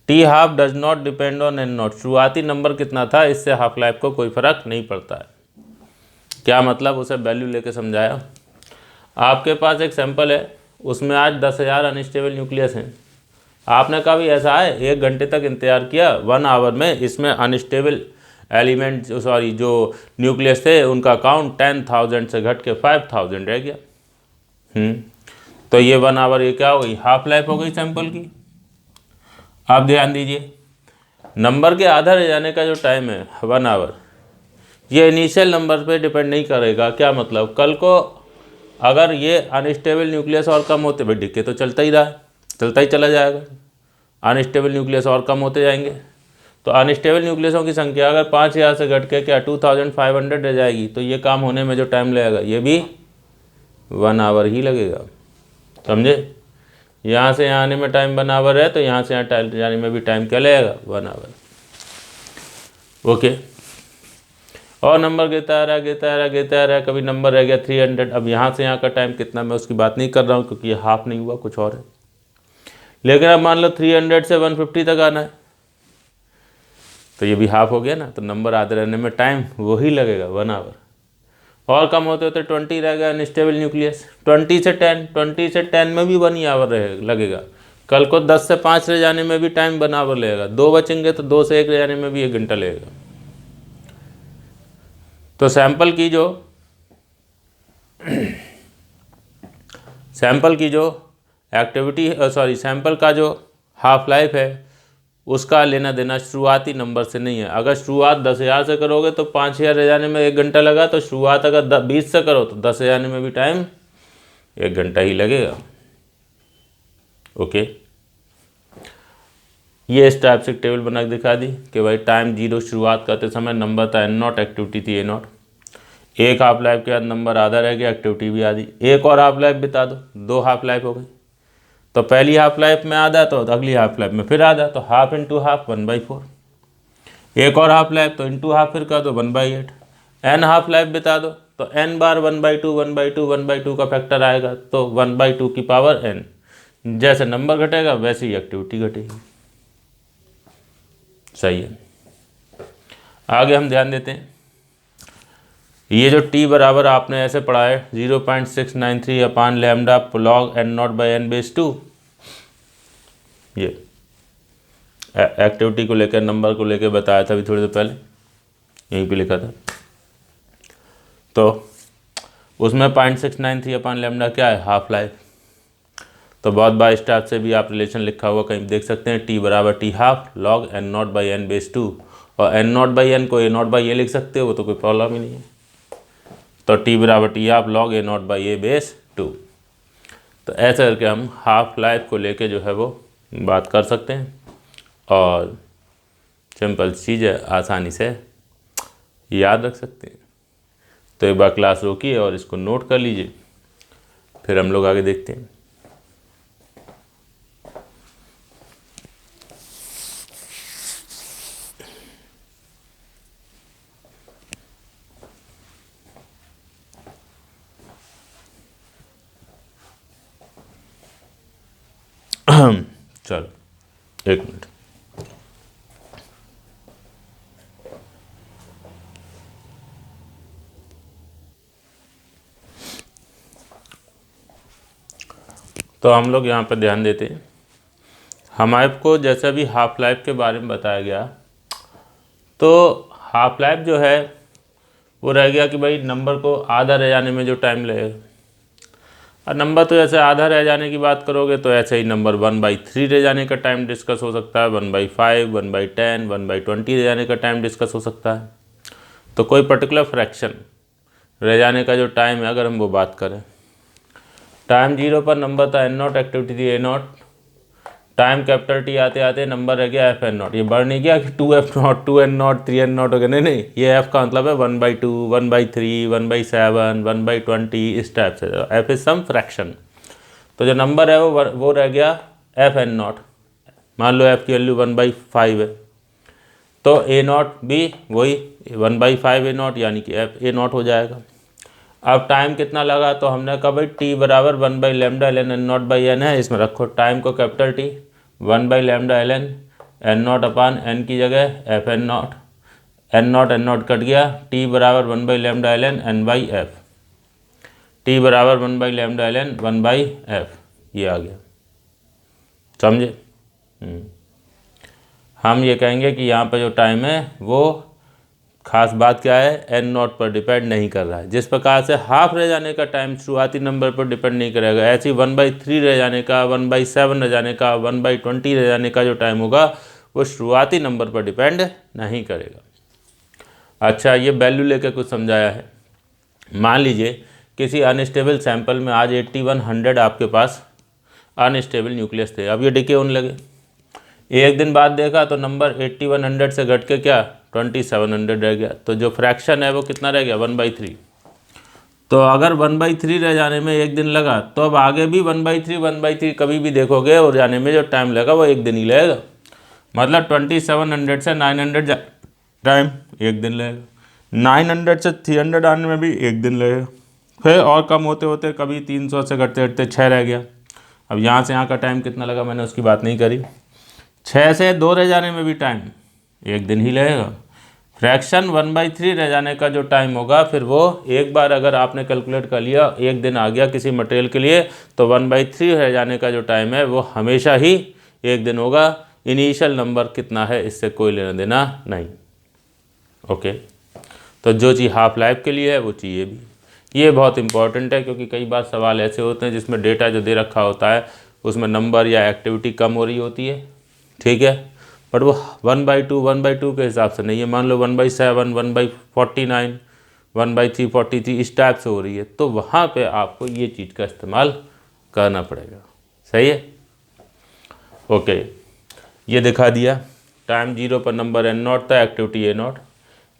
T half does not depend on an not, शुरुआती नंबर कितना था इससे हाफ लाइफ को कोई फ़र्क नहीं पड़ता है। क्या मतलब, उसे वैल्यू लेके समझाया। आपके पास एक सैंपल है, उसमें आज 10,000 अनस्टेबल न्यूक्लियस हैं। आपने कभी ऐसा है 1 घंटे तक इंतज़ार किया, 1 आवर में इसमें अनस्टेबल एलिमेंट सॉरी जो न्यूक्लियस थे उनका काउंट 10,000 से घट के 5,000 रह गया। तो ये 1 आवर ये क्या हो गई, हाफ लाइफ हो गई सैंपल की। आप ध्यान दीजिए, नंबर के आधा रह जाने का जो टाइम है 1 आवर, ये इनिशियल नंबर पे डिपेंड नहीं करेगा। क्या मतलब, कल को अगर ये अनस्टेबल न्यूक्लियस और कम होते, भाई डिके तो चलता ही रहा है, चलता ही चला जाएगा, अनस्टेबल न्यूक्लियस और कम होते जाएंगे। तो अनस्टेबल न्यूक्लियसों की संख्या अगर 5,000 से घट के क्या 2,500 रह जाएगी, तो ये काम होने में जो टाइम लगेगा ये भी 1 आवर ही लगेगा। समझे, यहाँ से यहाँ आने में टाइम 1 आवर है, तो यहाँ से यहाँ जाने में भी टाइम क्या लगेगा, 1 आवर। ओके, और नंबर गिरता रहा, कभी नंबर रह गया 300। अब यहाँ से यहाँ का टाइम कितना, मैं उसकी बात नहीं कर रहा हूँ क्योंकि ये हाफ नहीं हुआ, कुछ और है। लेकिन अब मान लो 300 से 150 तक आना है, तो ये भी हाफ हो गया ना, तो नंबर आते रहने में टाइम वही लगेगा 1 आवर। और कम होते होते 20 रह गया अनस्टेबल न्यूक्लियस, 20 से 10 में भी 1 आवर लगेगा। कल को 10 से 5 रह जाने में भी टाइम 1 आवर लगेगा। 2 बचेंगे तो 2 से 1 रह जाने में भी 1 घंटा लगेगा। तो सैंपल की जो एक्टिविटी सैंपल का जो हाफ लाइफ है उसका लेना देना शुरुआती नंबर से नहीं है। अगर शुरुआत 10,000 से करोगे तो 5,000 रह जाने में 1 घंटा लगा, तो शुरुआत अगर 20 से करो तो 10 जाने में भी टाइम 1 घंटा ही लगेगा। ओके, ये इस टाइप से टेबल बना के दिखा दी कि भाई टाइम 0 शुरुआत करते समय नंबर था N0, एक्टिविटी थी A0। एक हाफ लाइफ के बाद नंबर आधा रह गया, एक्टिविटी भी आधी। एक और हाफ लाइफ बिता दो, 2 हाफ लाइफ हो गई। तो पहली हाफ लाइफ में आधा, तो अगली हाफ लाइफ में फिर आधा, तो हाफ इंटू हाफ 1/4। एक और हाफ लाइफ तो इंटू हाफ फिर कर दो 1/8। n हाफ लाइफ बिता दो तो n बार 1/2 का फैक्टर आएगा, तो 1/2 की पावर n। जैसे नंबर घटेगा वैसे ही एक्टिविटी घटेगी। सही है। आगे हम ध्यान देते हैं, ये जो t बराबर आपने ऐसे पढ़ा है 0.693 अपान लैम्डा log n0/n/2, ये एक्टिविटी को लेकर नंबर को लेकर बताया था अभी थोड़ी देर पहले, यहीं पे लिखा था। तो उसमें 0.693 अपान लैम्डा क्या है, हाफ लाइफ। तो बहुत बार इस टाइप से भी आप रिलेशन लिखा हुआ कहीं देख सकते हैं, t बराबर t हाफ log n0/n/2, और n0/n को a0/a लिख सकते हो, वो तो कोई प्रॉब्लम ही नहीं है। तो t बराबर t हाफ log a0/a/2। तो ऐसे करके हम हाफ लाइफ को लेके जो है वो बात कर सकते हैं, और सिंपल चीज़ है, आसानी से याद रख सकते हैं। तो एक बार क्लास रोकिए और इसको नोट कर लीजिए, फिर हम लोग आगे देखते हैं। चलो 1 मिनट। तो हम लोग यहाँ पर ध्यान देते हैं, हमारे को जैसे अभी हाफ लाइफ के बारे में बताया गया, तो हाफ लाइफ जो है वो रह गया कि भाई नंबर को आधा रह जाने में जो टाइम लगेगा। और नंबर तो जैसे आधा रह जाने की बात करोगे तो ऐसे ही नंबर 1/3 रह जाने का टाइम डिस्कस हो सकता है, 1/5, 1/10, 1/20 रह जाने का टाइम डिस्कस हो सकता है। तो कोई पर्टिकुलर फ्रैक्शन रह जाने का जो टाइम है, अगर हम वो बात करें, टाइम 0 पर नंबर था N0, एक्टिविटी थी A0, टाइम कैपिटल T आते आते नंबर रह गया FN0। ये बढ़ नहीं गया कि 2F0, 2N0, 3N0 हो गया, नहीं, ये F का मतलब है 1/2, 1/3, 1/7, 1/20, इस टाइप से। F is some fraction. तो जो नंबर है वो रह गया FN0। मान लो F की वैल्यू 1/5 है, तो A0 भी वही 1/5 A0, यानी कि F A0 हो जाएगा। अब टाइम कितना लगा, तो हमने कहा भाई t बराबर 1/λ ln n0/n है, इसमें रखो टाइम को capital T, 1/λ ln N naught upon N की जगह F N naught, N naught cut गया, टी बराबर 1/λ एन बाई एफ, टी बराबर 1/λ 1/f, ये आ गया, समझे। हम ये कहेंगे कि यहाँ पर जो टाइम है वो खास बात क्या है, एन नॉट पर डिपेंड नहीं कर रहा है। जिस प्रकार से हाफ रह जाने का टाइम शुरुआती नंबर पर डिपेंड नहीं करेगा, ऐसे ही 1/3 रह जाने का, 1/7 रह जाने का, 1/20 रह जाने का जो टाइम होगा वो शुरुआती नंबर पर डिपेंड नहीं करेगा। अच्छा, ये वैल्यू लेकर कुछ समझाया है। मान लीजिए किसी अनस्टेबल सैंपल में आज 8100 आपके पास अनस्टेबल न्यूक्लियस थे, अब ये डिके होने लगे। एक दिन बाद देखा तो नंबर 8100 से घट के क्या 2700 रह गया, तो जो फ्रैक्शन है वो कितना रह गया 1/3। तो अगर 1/3 रह जाने में एक दिन लगा तो अब आगे भी 1/3 कभी भी देखोगे और जाने में जो टाइम लगा वो एक दिन ही लगेगा। मतलब 2700 से 900 टाइम एक दिन लगेगा, 900 से 300 आने में भी एक दिन लगेगा, फिर और कम होते होते कभी 300 से घटते घटते 6 रह गया। अब यहाँ से यहाँ का टाइम कितना लगा मैंने उसकी बात नहीं करी। 6 से 2 रह जाने में भी टाइम एक दिन ही लगेगा। फ्रैक्शन 1/3 रह जाने का जो टाइम होगा फिर वो एक बार अगर आपने कैलकुलेट कर लिया एक दिन आ गया किसी मटेरियल के लिए, तो 1/3 रह जाने का जो टाइम है वो हमेशा ही एक दिन होगा। इनिशियल नंबर कितना है इससे कोई लेना देना नहीं। ओके, तो जो चीज़ हाफ लाइफ के लिए है वो चीज़ ये भी, ये बहुत इंपॉर्टेंट है क्योंकि कई बार सवाल ऐसे होते हैं जिसमें डेटा जो दे रखा होता है उसमें नंबर या एक्टिविटी कम हो रही होती है, ठीक है, बट वो 1/2 के हिसाब से नहीं है। मान लो 1/7, 1/49, 1/343 इस टाइप से हो रही है, तो वहाँ पे आपको ये चीज़ का इस्तेमाल करना पड़ेगा। सही है, ओके, ये दिखा दिया। टाइम 0 पर नंबर एन नॉट था, activity A naught.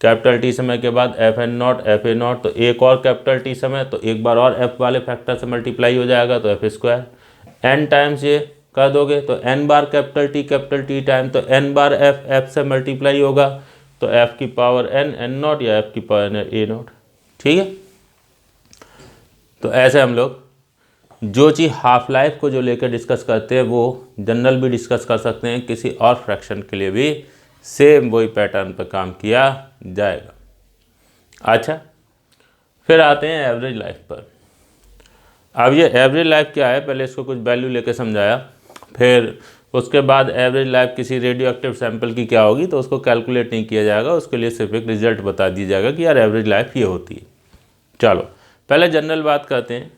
Capital T समय के बाद F N naught, F A naught, तो एक और कैपिटल टी समय, तो एक बार और एफ वाले फैक्टर से मल्टीप्लाई हो जाएगा तो एफ स्क्वायर। एन टाइम्स ये कर दोगे तो एन बार कैपिटल टी टाइम, तो एन बार एफ से मल्टीप्लाई होगा तो एफ की पावर एन नॉट या एफ की पावर ए नॉट, ठीक है। तो ऐसे हम लोग जो चीज़ हाफ लाइफ को जो लेकर डिस्कस करते हैं वो जनरल भी डिस्कस कर सकते हैं, किसी और फ्रैक्शन के लिए भी सेम वही पैटर्न पर काम किया जाएगा। अच्छा, फिर आते हैं एवरेज लाइफ पर। अब ये एवरेज लाइफ क्या है, पहले इसको कुछ वैल्यू लेके समझाया, फिर उसके बाद एवरेज लाइफ किसी रेडियो एक्टिव सैंपल की क्या होगी तो उसको कैलकुलेट नहीं किया जाएगा, उसके लिए सिर्फ एक रिजल्ट बता दिया जाएगा कि यार एवरेज लाइफ ये होती है। चलो पहले जनरल बात करते हैं।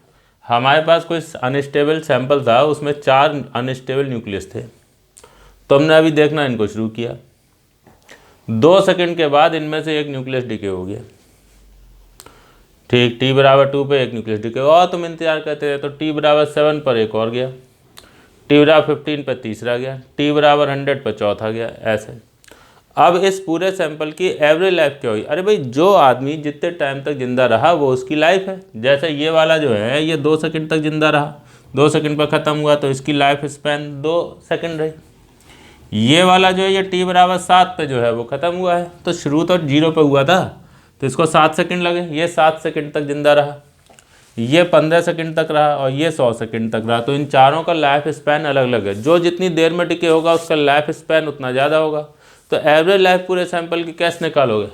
हमारे पास कोई अनस्टेबल सैंपल था, उसमें 4 अनस्टेबल न्यूक्लियस थे, तो हमने अभी देखना इनको शुरू किया। 2 सेकंड के बाद इनमें से एक न्यूक्लियस डिके हो गया, ठीक, t=2 पे एक न्यूक्लियस डिके, और तुम इंतजार करते रहे तो t=7 पर एक और गया, t=15 पर तीसरा गया, t=100 पर चौथा गया, ऐसे। अब इस पूरे सैंपल की एवरेज लाइफ क्या हुई? अरे भाई, जो आदमी जितने टाइम तक जिंदा रहा वो उसकी लाइफ है। जैसे ये वाला जो है ये 2 सेकंड तक जिंदा रहा, 2 सेकंड पर ख़त्म हुआ तो इसकी लाइफ स्पैन 2 सेकंड रही। ये वाला जो है ये t=7 पे जो है वो ख़त्म हुआ है, तो शुरू तो 0 पे हुआ था तो इसको 7 सेकंड लगे, ये 7 सेकंड तक जिंदा रहा, ये 15 सेकंड तक रहा और ये 100 सेकंड तक रहा। तो इन चारों का लाइफ स्पैन अलग अलग है, जो जितनी देर में टिके होगा उसका लाइफ स्पैन उतना ज़्यादा होगा। तो एवरेज लाइफ पूरे सैंपल की कैसे निकालोगे?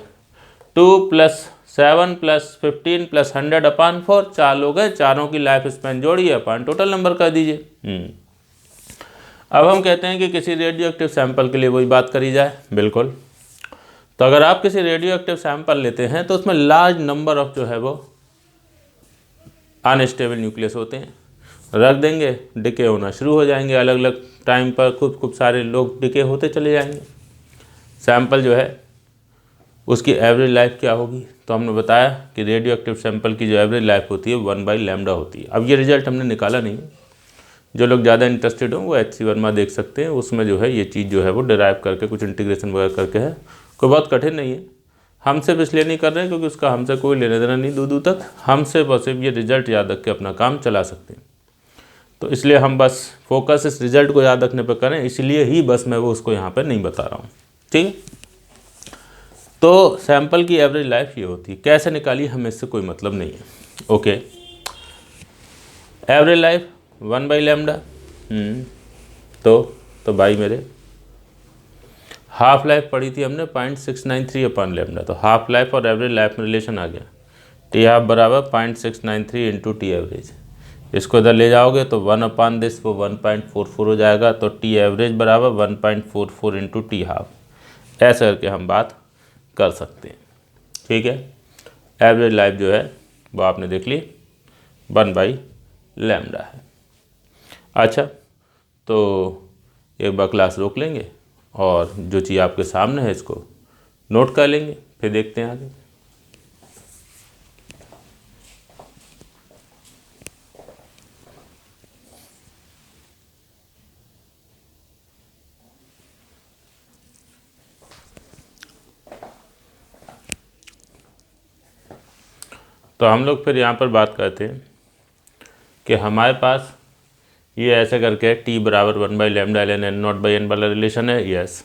2 + 7 + 15 + 100/4, 4 लोग हैं, चारों की लाइफ स्पैन जोड़िए अपन टोटल नंबर कर दीजिए। अब हम कहते हैं कि किसी रेडियो एक्टिव सैंपल के लिए वही बात करी जाए, बिल्कुल। तो अगर आप किसी रेडियो एक्टिव सैंपल लेते हैं तो उसमें लार्ज नंबर ऑफ जो है वो अनस्टेबल न्यूक्लियस होते हैं, रख देंगे डिके होना शुरू हो जाएंगे, अलग अलग टाइम पर खूब सारे लोग डिके होते चले जाएंगे। सैंपल जो है उसकी एवरेज लाइफ क्या होगी? तो हमने बताया कि रेडियो एक्टिव सैंपल की जो एवरेज लाइफ होती है 1/λ होती है। अब ये रिजल्ट हमने निकाला नहीं है, जो लोग ज़्यादा इंटरेस्टेड हों वो HC वर्मा देख सकते हैं, उसमें जो है ये चीज़ जो है वो डिराइव करके कुछ इंटीग्रेशन वगैरह करके है, कोई बहुत कठिन नहीं है। हम सिर्फ इसलिए नहीं कर रहे हैं क्योंकि उसका हमसे कोई लेना देना नहीं दूर दूर तक, हम सिर्फ और सिर्फ ये रिजल्ट याद रख के अपना काम चला सकते हैं। तो इसलिए हम बस फोकस इस रिजल्ट को याद रखने पर करें, इसलिए ही बस मैं वो उसको यहाँ पर नहीं बता रहा हूँ, ठीक है। तो सैंपल की एवरेज लाइफ ये होती है, कैसे निकाली हमें इससे कोई मतलब नहीं है। Okay, average life 1/λ। तो भाई मेरे हाफ लाइफ पढ़ी थी हमने 0.693 अपन लेमडा, तो हाफ लाइफ और एवरेज लाइफ में रिलेशन आ गया, टी हाफ बराबर 0.693 इंटू टी एवरेज। इसको इधर ले जाओगे तो 1/दिस वो 1.44 हो जाएगा, तो टी एवरेज बराबर 1.44 इंटू टी हाफ। ऐसे करके हम बात कर सकते हैं, ठीक है। एवरेज लाइफ जो है वो आपने देख ली 1/λ है। अच्छा, तो एक बार क्लास रोक लेंगे और जो चीज़ आपके सामने है इसको नोट कर लेंगे, फिर देखते हैं आगे। तो हम लोग फिर यहाँ पर बात करते हैं कि हमारे पास ये ऐसे करके टी बराबर 1/λ ln n0/n वाला रिलेशन है, यस।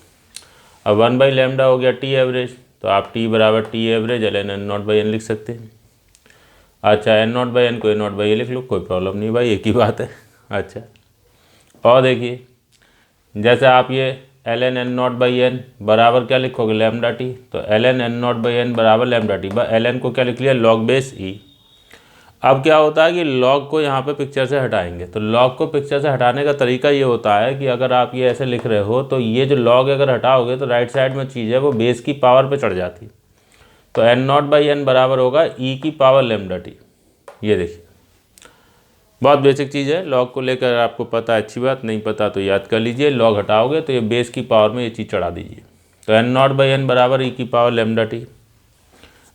अब 1/λ हो गया टी एवरेज, तो आप टी बराबर टी एवरेज ln n0/n लिख सकते हैं। अच्छा, n0/n को a0/a लिख लो, कोई प्रॉब्लम नहीं भाई, एक ही बात है। अच्छा, और देखिए जैसे आप ये ln n0/n बराबर क्या लिखोगे लैम्डा टी, तो ln n0/n बराबर लैम्डा टी, ln को क्या लिख लिया लॉग बेस ई। अब क्या होता है कि लॉग को यहाँ पे पिक्चर से हटाएंगे, तो लॉग को पिक्चर से हटाने का तरीका ये होता है कि अगर आप ये ऐसे लिख रहे हो तो ये जो लॉग अगर हटाओगे तो राइट साइड में चीज़ है वो बेस की पावर पे चढ़ जाती, तो n0/n बराबर होगा ई की पावर लैम्डा टी। ये देखिए बहुत बेसिक चीज़ है, लॉग को लेकर आपको पता है अच्छी बात, नहीं पता तो याद कर लीजिए। लॉग हटाओगे तो ये बेस की पावर में ये चीज़ चढ़ा दीजिए, तो n0/n बराबर ई की पावर लैम्डा टी।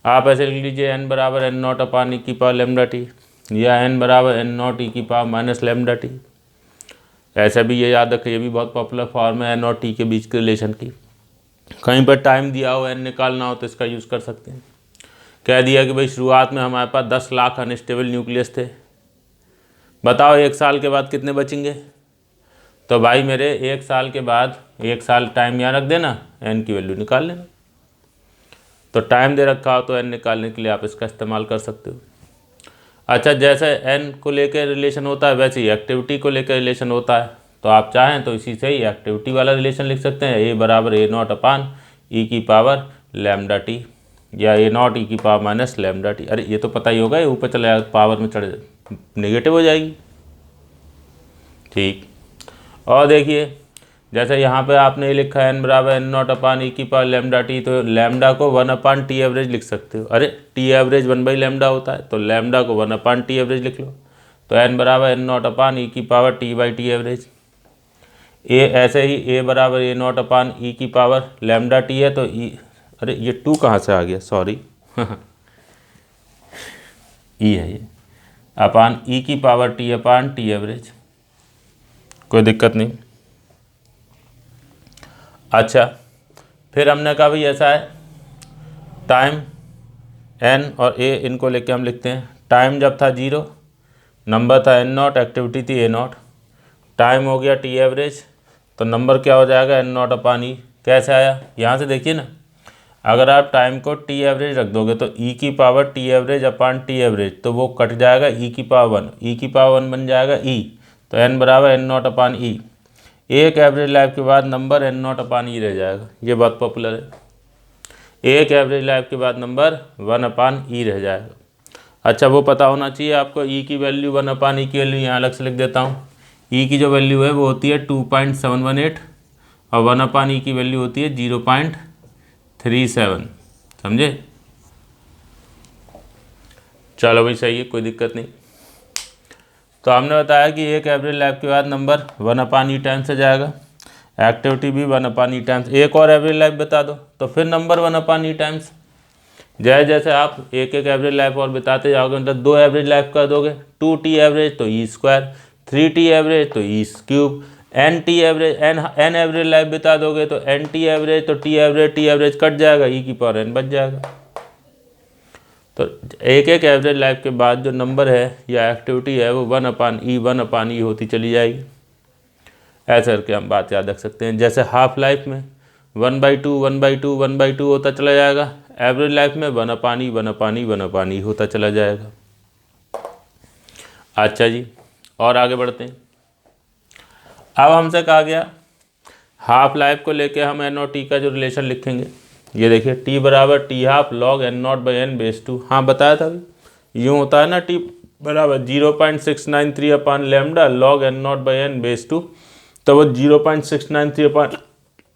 आप ऐसे लिख लीजिए n बराबर n0 अपान ई की पावर लैम्डा टी, या n बराबर n0 ई की पावर माइनस लैम्डा टी। ऐसा भी ये याद रखें, ये भी बहुत पॉपुलर फॉर्म है n और t के बीच के रिलेशन की। कहीं पर टाइम दिया हो n निकालना हो तो इसका यूज़ कर सकते हैं। कह दिया कि भाई शुरुआत में हमारे पास 10 लाख अनस्टेबल न्यूक्लियस थे, बताओ 1 साल के बाद कितने बचेंगे, तो भाई मेरे 1 साल के बाद 1 साल टाइम यहाँ रख देना, n की वैल्यू निकाल लेना। तो टाइम दे रखा हो तो n निकालने के लिए आप इसका इस्तेमाल कर सकते हो। अच्छा, जैसे n को लेकर रिलेशन होता है वैसे ही एक्टिविटी को लेकर रिलेशन होता है, तो आप चाहें तो इसी से ही एक्टिविटी वाला रिलेशन लिख सकते हैं, a बराबर a0 अपान ई की पावर लैम्डा टी, या a0 ई की पावर माइनस लैम्डा टी। अरे ये तो पता ही होगा, ये ऊपर चला जाएगा, पावर में चढ़ नेगेटिव हो जाएगी, ठीक। और देखिए जैसे यहाँ पे आपने ये लिखा है n बराबर n0 अपान ई की पावर लैम्डा टी, तो लैम्डा को 1/t एवरेज लिख सकते हो। अरे टी एवरेज 1/λ होता है, तो लैम्डा को 1/t एवरेज लिख लो, तो n बराबर n0 अपान ई की पावर t/t एवरेज। ए ऐसे ही a बराबर a0 अपान ई की पावर लैम्डा टी है, तो ई, अरे ये 2 कहाँ से आ गया, सॉरी ई है ये, अपान ई की पावर t अपान टी एवरेज, कोई दिक्कत नहीं। अच्छा, फिर हमने कहा भाई ऐसा है टाइम n और a इनको लेके हम लिखते हैं। टाइम जब था 0, नंबर था n0, एक्टिविटी थी a0, टाइम हो गया t एवरेज, तो नंबर क्या हो जाएगा n0 अपान ई। कैसे आया, यहाँ से देखिए ना, अगर आप टाइम को t एवरेज रख दोगे तो e की पावर t एवरेज अपान t एवरेज, तो वो कट जाएगा e की पावर 1, e की पावर 1 बन जाएगा e, तो n बराबर n0 अपान ई। एक एवरेज लाइफ के बाद नंबर n0 अपान ई रह जाएगा, ये बहुत पॉपुलर है। एक एवरेज लाइफ के बाद नंबर 1 अपान ई रह जाएगा। अच्छा, वो पता होना चाहिए आपको, ई की वैल्यू 1 अपान ई की वैल्यू यहाँ अलग से लिख देता हूँ। ई की जो वैल्यू है वो होती है 2.718 और 1 अपान ई की वैल्यू होती है 0.37, समझे। चलो भाई सही है, कोई दिक्कत नहीं। तो हमने बताया कि एक एवरेज लाइफ के बाद नंबर 1 अपान ई टाइम्स से जाएगा, एक्टिविटी भी 1 अपान ई टाइम्स। एक और एवरेज लाइफ बता दो तो फिर नंबर 1 अपान ई टाइम्स। जैसे जैसे आप एक एक एवरेज लाइफ और बताते जाओगे, मतलब 2 एवरेज लाइफ कर दोगे, 2t एवरेज तो ई स्क्वायर, 3t एवरेज तो E cube, n average life बता दोगे तो nt एवरेज, तो t एवरेज कट जाएगा, e की पावर n बच जाएगा। तो एक एक एवरेज लाइफ के बाद जो नंबर है या एक्टिविटी है वो 1 अपान ई होती चली जाएगी। ऐसे करके हम बात याद रख सकते हैं। जैसे हाफ लाइफ में 1/2 होता चला जाएगा, एवरेज लाइफ में 1 अपान ई होता चला जाएगा। अच्छा जी, और आगे बढ़ते हैं। अब हमसे कहा गया हाफ लाइफ को लेके हम एन और टी का जो रिलेशन लिखेंगे, ये देखिए टी बराबर T half log N naught by N base 2। हाँ बताया था अभी, यूँ होता है ना, टी बराबर 0.693 upon lambda log N naught by N base 2, तो वो 0.693 अपान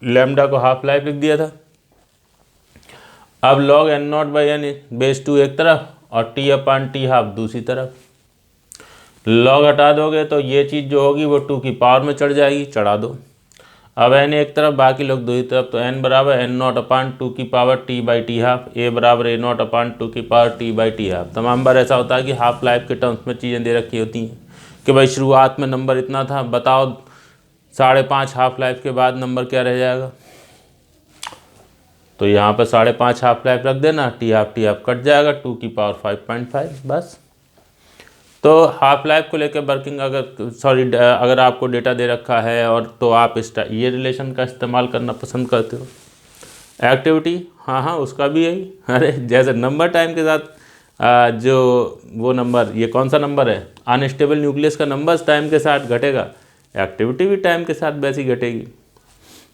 लेमडा को हाफ लाइफ लिख दिया था। अब log N naught by N base 2 एक तरफ और टी अपान टी हाफ दूसरी तरफ, लॉग हटा दोगे तो ये चीज़ जो होगी वो 2 की पावर में चढ़ जाएगी, चढ़ा दो। अब एन एक तरफ बाकी लोग दूसरी तरफ, तो एन बराबर एन नॉट अपान 2 की power T by T half, A बराबर ए नॉट अपान 2 की power T by T half. तमाम बार ऐसा होता है कि हाफ लाइफ के टर्म्स में चीज़ें दे रखी होती हैं कि भाई शुरुआत में नंबर इतना था, बताओ 5.5 हाफ लाइफ के बाद नंबर क्या रह जाएगा। तो यहाँ पर 5.5 हाफ लाइफ रख देना, टी हाफ कट जाएगा, 2 की पावर 5.5 बस। तो हाफ लाइफ को लेकर वर्किंग अगर आपको डेटा दे रखा है और तो आप ये रिलेशन का इस्तेमाल करना पसंद करते हो। एक्टिविटी, हाँ उसका भी यही, अरे जैसे नंबर टाइम के साथ जो वो नंबर, ये कौन सा नंबर है, अनस्टेबल न्यूक्लियस का नंबर टाइम के साथ घटेगा, एक्टिविटी भी टाइम के साथ वैसी घटेगी।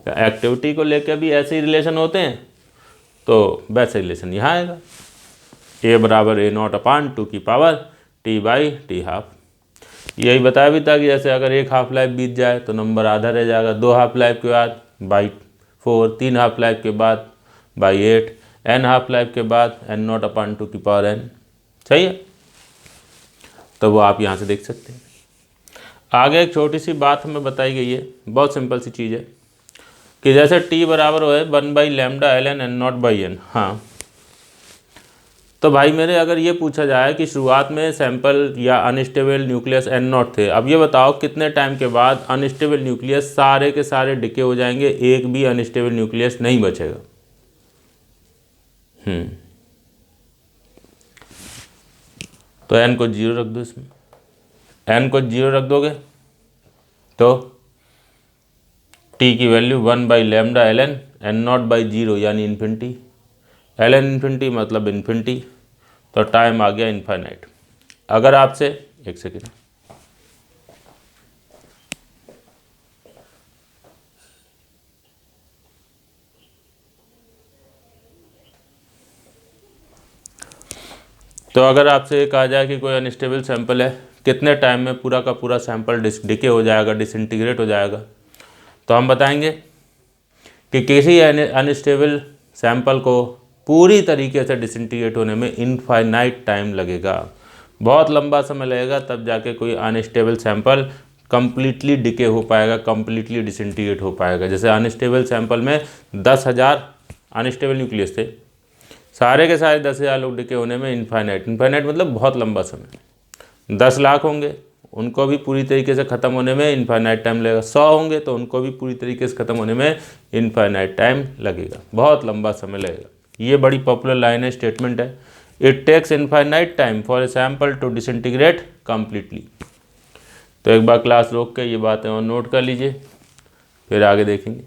एक्टिविटी को लेकर भी ऐसे ही रिलेशन होते हैं, तो वैसे रिलेशन यहाँ आएगा, ए बराबर ए नॉट अपान 2 की power T by T half. यही बताया भी था कि जैसे अगर एक हाफ लाइफ बीत जाए तो नंबर आधा रह जाएगा, 2 हाफ लाइफ के बाद बाई 4, 3 हाफ लाइफ के बाद बाई 8, एन हाफ लाइफ के बाद एन नॉट अपान 2 की पावर एन। सही है, तो वो आप यहाँ से देख सकते हैं। आगे एक छोटी सी बात हमें बताई गई है, बहुत सिंपल सी चीज़ है कि जैसे टी बराबर हो है 1 by lambda L N N naught by N. हाँ, तो भाई मेरे अगर ये पूछा जाए कि शुरुआत में सैंपल या अनस्टेबल न्यूक्लियस एन नॉट थे, अब ये बताओ कितने टाइम के बाद अनस्टेबल न्यूक्लियस सारे के सारे डिके हो जाएंगे, एक भी अनस्टेबल न्यूक्लियस नहीं बचेगा। तो एन को 0 रख दो, इसमें एन को 0 रख दोगे तो टी की value 1 by lambda L N N naught by 0 यानी इन्फिनिटी, एल एन इन्फिनिटी मतलब इन्फिनिटी, तो टाइम आ गया इनफाइनाइट। अगर आपसे एक सेकेंड, तो अगर आपसे ये कहा जाए कि कोई अनस्टेबल सैंपल है, कितने टाइम में पूरा का पूरा सैंपल डिके हो जाएगा, डिसइंटीग्रेट हो जाएगा, तो हम बताएंगे कि किसी अनस्टेबल सैंपल को पूरी तरीके से डिसइंटीग्रेट होने में इनफाइनाइट टाइम लगेगा, बहुत लंबा समय लगेगा, तब जाके कोई अनस्टेबल सैंपल कम्प्लीटली डिके हो पाएगा, कम्प्लीटली डिसइंटीग्रेट हो पाएगा। जैसे अनस्टेबल सैंपल में 10,000 अनस्टेबल न्यूक्लियस थे, सारे के सारे 10,000 लोग डिके होने में इनफाइनाइट मतलब बहुत लंबा समय। 10 लाख होंगे, उनको भी पूरी तरीके से ख़त्म होने में इनफाइनाइट टाइम लगेगा। 100 होंगे तो उनको भी पूरी तरीके से ख़त्म होने में इनफाइनाइट टाइम लगेगा, बहुत लंबा समय लगेगा। ये बड़ी पॉपुलर लाइन है, स्टेटमेंट है, it takes infinite time for a sample to disintegrate completely. तो एक बार क्लास रोक के ये बातें और नोट कर लीजिए, फिर आगे देखेंगे।